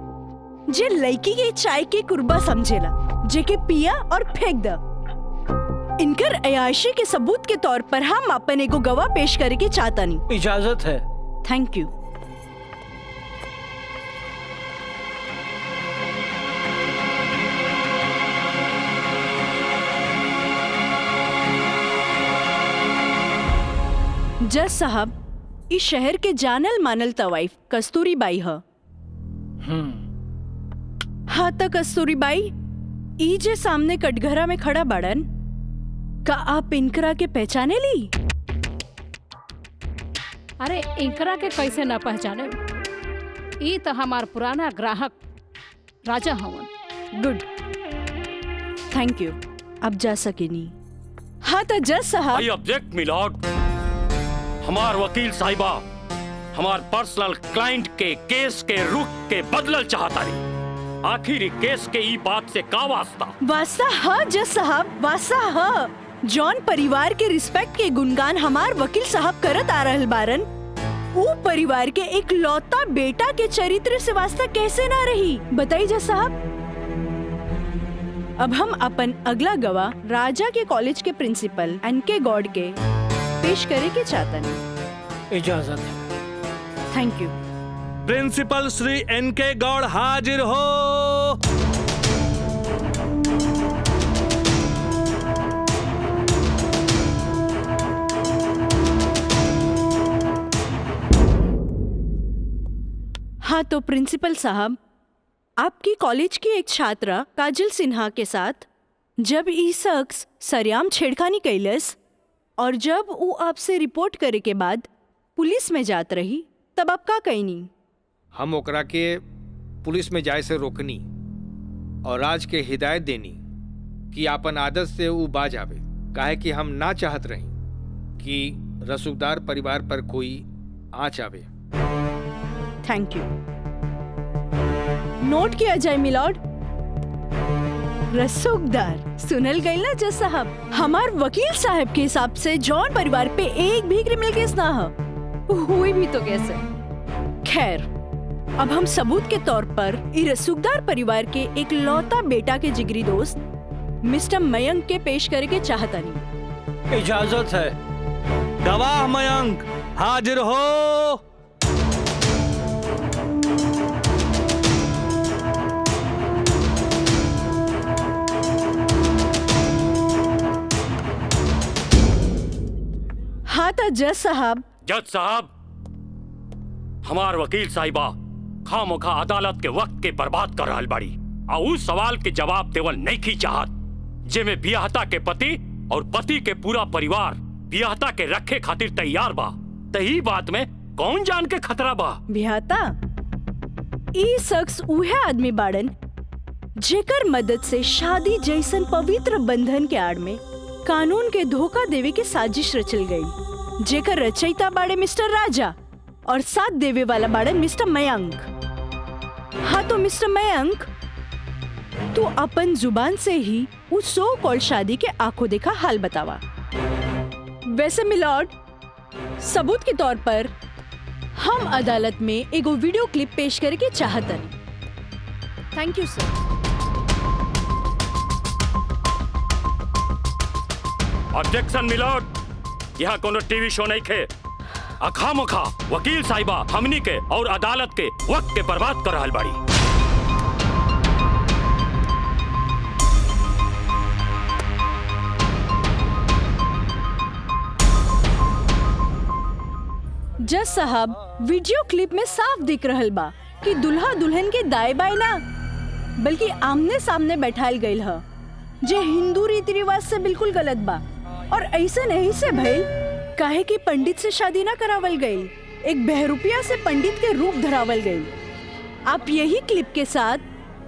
जे लड़की के चाय के कुर्बा समझेला, जेके पिया और फेंक द। इनकर अयाशी के सबूत के तौर पर हम अपन एगो गवाह पेश करे के चाहतानी। इजाजत है। Thank you. जज साहब, इस शहर के जानल मानल तवाइफ कस्तूरी बाई है। हाँ तो कस्तूरी बाई, ई जे सामने कटघरा में खड़ा बाड़न, का आप इनकरा के पहचाने ली? अरे इनकरा के कैसे ना पहचाने? ई तो हमार पुराना ग्राहक राजा हवन। Good, thank you. अब जा सकेनी। हाँ तो जज साहब। I object milord. हमार वकील साहिबा हमार पर्सनल क्लाइंट के केस के रुख के बदलल चाहता रही। आखिर केस के ई बात से का वास्ता? वास्ता हाँ जज साहब, वास्ता हाँ। जॉन परिवार के रिस्पेक्ट के गुणगान हमार वकील साहब करत आ रहल बारन, वो परिवार के एक लौता बेटा के चरित्र से वास्ता कैसे ना रही? बताइए जज साहब। अब हम अपन अगला गवाह राजा के कॉलेज के प्रिंसिपल एनके गॉड के पेश करे के चाहता नहीं। इजाजत है। Thank you. प्रिंसिपल श्री एनके गौड़ हाजिर हो। हाँ तो प्रिंसिपल साहब, आपकी कॉलेज की एक छात्रा काजल सिन्हा के साथ जब ई शख्स सरेआम छेड़खानी कैलस और जब वो आपसे रिपोर्ट करे के बाद पुलिस में जात रही तब आप का कहनी? हम ओकरा के पुलिस में जाए से रोकनी और राज के हिदायत देनी कि आपन आदत से वो बाज आवे, काहे कि हम ना चाहत रही कि रसूखदार परिवार पर कोई आँच आवे। Thank you. नोट किया जाए मिलॉर्ड। रसूखदार सुनल गई ना जज साहब, हमार वकील साहब के हिसाब से जॉन परिवार पे एक भी क्रिमिनल केस ना हुई भी तो कैसे। खैर, अब हम सबूत के तौर पर इस रसूखदार परिवार के एक लौता बेटा के जिगरी दोस्त मिस्टर मयंक के पेश करे के चाहता नहीं। इजाजत है। गवाह मयंक हाजिर हो। हाँ तो जज साहब। जज साहब, हमार वकील साहिबा खामोखा अदालत के वक्त के बर्बाद कर रहल बाड़ी और उस सवाल के जवाब देवल नहीं की चाहत जेमे बियाहता के पति और पति के पूरा परिवार बियाहता के रखे खातिर तैयार बा। तही बात में कौन जान के खतरा बा? बियाहता ई शख्स उहे आदमी बाड़न जेकर मदद से शादी जैसन पवित्र बंधन के आड़ में कानून के धोखा देवे के साजिश रचल गई, जेकर रचयिता बाड़े मिस्टर राजा और साथ देवे वाला बाड़न मिस्टर मयंक। हाँ तो मिस्टर मयंक, तू अपन जुबान से ही उस सो कॉल शादी के आंखों देखा हाल बतावा। वैसे मिलॉर्ड, सबूत के तौर पर हम अदालत में एगो वीडियो क्लिप पेश करके चाहतन। Thank you sir. Objection milord, यहाँ कोनो टीवी शो नहीं खे। अखामोखा वकील साहिबा हमनी के और अदालत के वक्त के बर्बाद कर रहल बाड़ी। जज साहब, वीडियो क्लिप में साफ दिख रहल बा कि दुल्हा दुल्हन के दाएं बाएं ना बल्कि आमने सामने बैठाल गईल ह, जे हिंदू रीति रिवाज से बिल्कुल गलत बा और ऐसे नहीं से भइल काहे कि पंडित से शादी ना करावल गई, एक बहरूपिया से पंडित के रूप धरावल गई। आप यही क्लिप के साथ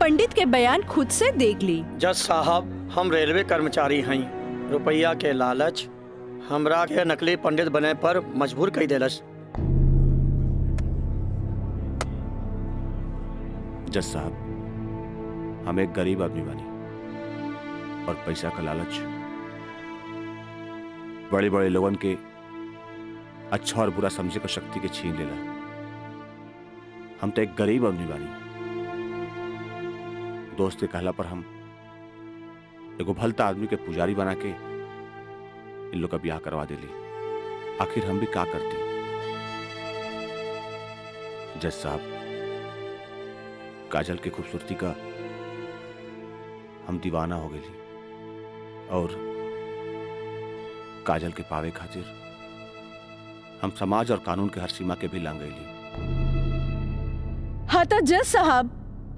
पंडित के बयान खुद से देख ली। जज साहब, हम रेलवे कर्मचारी हैं, रुपया के लालच हमरा के नकली पंडित बने पर मजबूर कर देलस। जज साहब, हम एक गरीब आदमी बानी और पैसा का लालच बड़े बड़े लोगन के अच्छा और बुरा समझे का शक्ति के छीन लेला। हम तो एक गरीब आदमी बानी, दोस्त के कहला पर हम एगो भलता आदमी के पुजारी बना के इन लोग का ब्याह करवा देली। आखिर हम भी क्या करते? जज साहब, काजल की खूबसूरती का हम दीवाना हो गई और काजल के पावे खातिर हम समाज और कानून के हर सीमा के भी लांग गईली। हाँ तो जज साहब,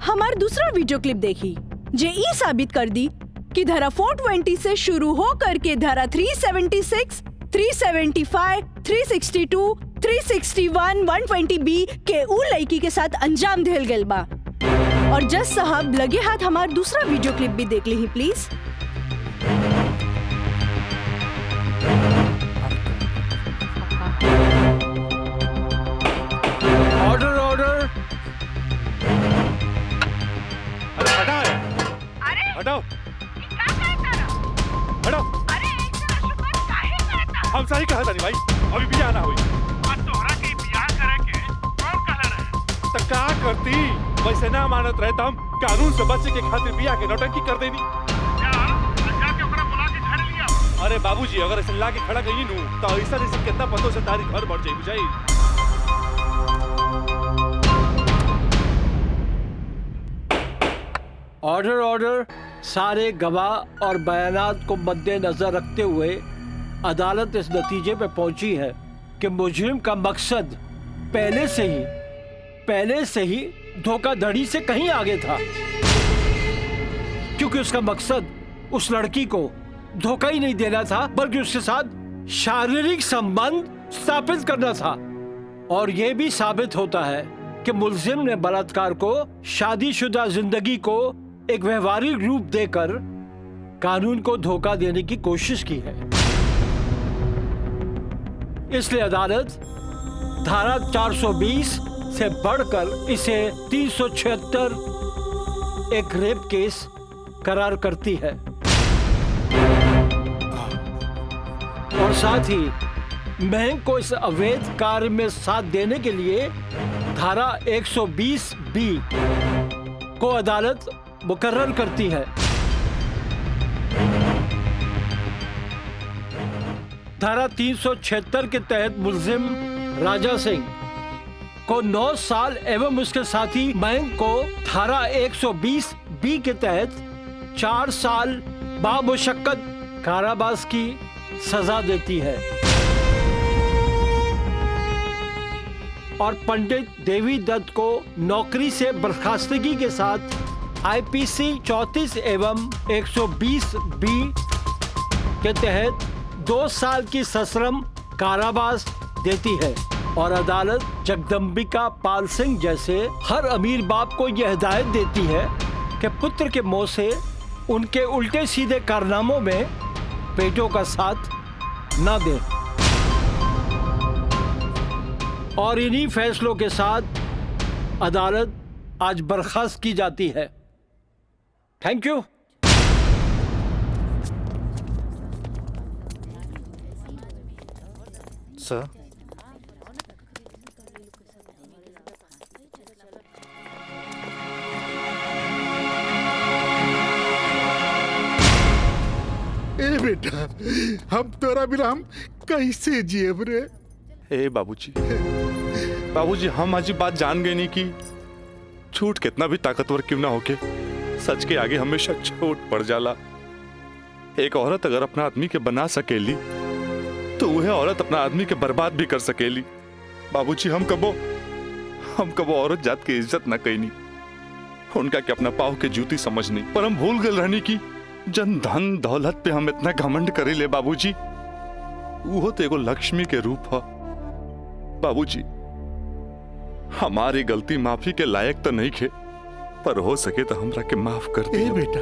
हमार दूसरा वीडियो क्लिप देखी जे ई साबित कर दी कि धारा 420 से शुरू हो करके धारा 376, 375, 362, 361, 120B के उ लड़की के साथ अंजाम दिल गल बा। और जज साहब, लगे हाथ हमार दूसरा वीडियो क्लिप भी देख ली प्लीज। Order order. अरे हटाओ, हटाओ, हटाओ। हम सही कहा था नहीं भाई, अभी भी आना हुई। तोहरा के बियाह करे के कौन कहला रहे? तो का करती? वैसे ना मानत रहे तो हम कानून से बचे के खातिर बियाह के नौटंकी कर देनी। जाके ओकरा बुला के घर लिया। अरे बाबूजी, अगर ऐसे ला के खड़ा गई नू तो ऐसा कितना पतों से तारी घर बढ़ जाई बुझाई। Order order. सारे गवाह और बयानात को मद्देनजर रखते हुए अदालत इस नतीजे पे पहुंची है कि मुजरिम का मकसद पहले से ही धोखाधड़ी से कहीं आगे था, क्योंकि उसका मकसद उस लड़की को धोखा ही नहीं देना था बल्कि उसके साथ शारीरिक संबंध स्थापित करना था। और यह भी साबित होता है कि मुलजिम ने बलात्कार को शादीशुदा जिंदगी को एक व्यवहारिक रूप देकर कानून को धोखा देने की कोशिश की है। इसलिए अदालत धारा 420 से बढ़कर इसे 376 एक रेप केस करार करती है और साथ ही महंग को इस अवैध कार्य में साथ देने के लिए धारा 120B को अदालत मुकर्रर करती है। धारा 376 के तहत मुलजिम राजा सिंह को 9 साल एवं उसके साथी महंग को धारा 120B के तहत 4 साल बामुशक्कत कारावास की सजा देती है और पंडित देवी दत्त को नौकरी से बर्खास्तगी के साथ IPC 34 एवं 120B के तहत 2 साल की सश्रम कारावास देती है। और अदालत जगदम्बिका पाल सिंह जैसे हर अमीर बाप को यह हिदायत देती है कि पुत्र के मुंह से उनके उल्टे सीधे कारनामों में बेटों का साथ न दें। और इन्हीं फैसलों के साथ अदालत आज बर्खास्त की जाती है। Thank you. सर, ए बेटा, हम तोरा बिना हम कैसे जियब रे? ए बाबूजी हम आज बात जान गए नहीं कि झूठ कितना भी ताकतवर क्यों ना होके सच के आगे हमेशा छोट पड़ जाला। एक औरत अगर अपना आदमी के बना सकेली तो वह औरत अपना आदमी के बर्बाद भी कर सकेली। बाबूजी हम कबो औरत जात की इज्जत न कईनी, उनका के अपना पाव के जूती समझनी, पर हम भूल गए रहनी की जन धन दौलत पे हम इतना घमंड करे ले। बाबूजी वो तो एगो लक्ष्मी के रूप है। बाबूजी हमारी गलती माफी के लायक तो नहीं खे, पर हो सके तो हमरा के माफ कर दे। बेटा,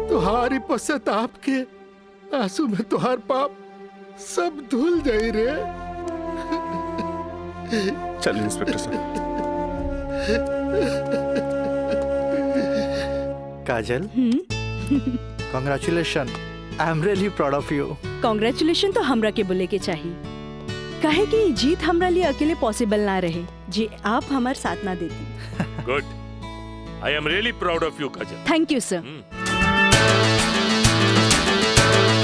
तुम्हारी पश्चाताप के आंसू में तुहार पाप सब धुल जाई रे। चलिए इंस्पेक्टर साहब। Kajal, congratulation, I am really proud of you. Congratulation तो हमरा के बोले के चाहिए, काहे कि जीत हमरा लिए अकेले पॉसिबल ना रहे जी आप हमार साथ ना देती। Good, I am really proud of you Kajal. Thank you sir.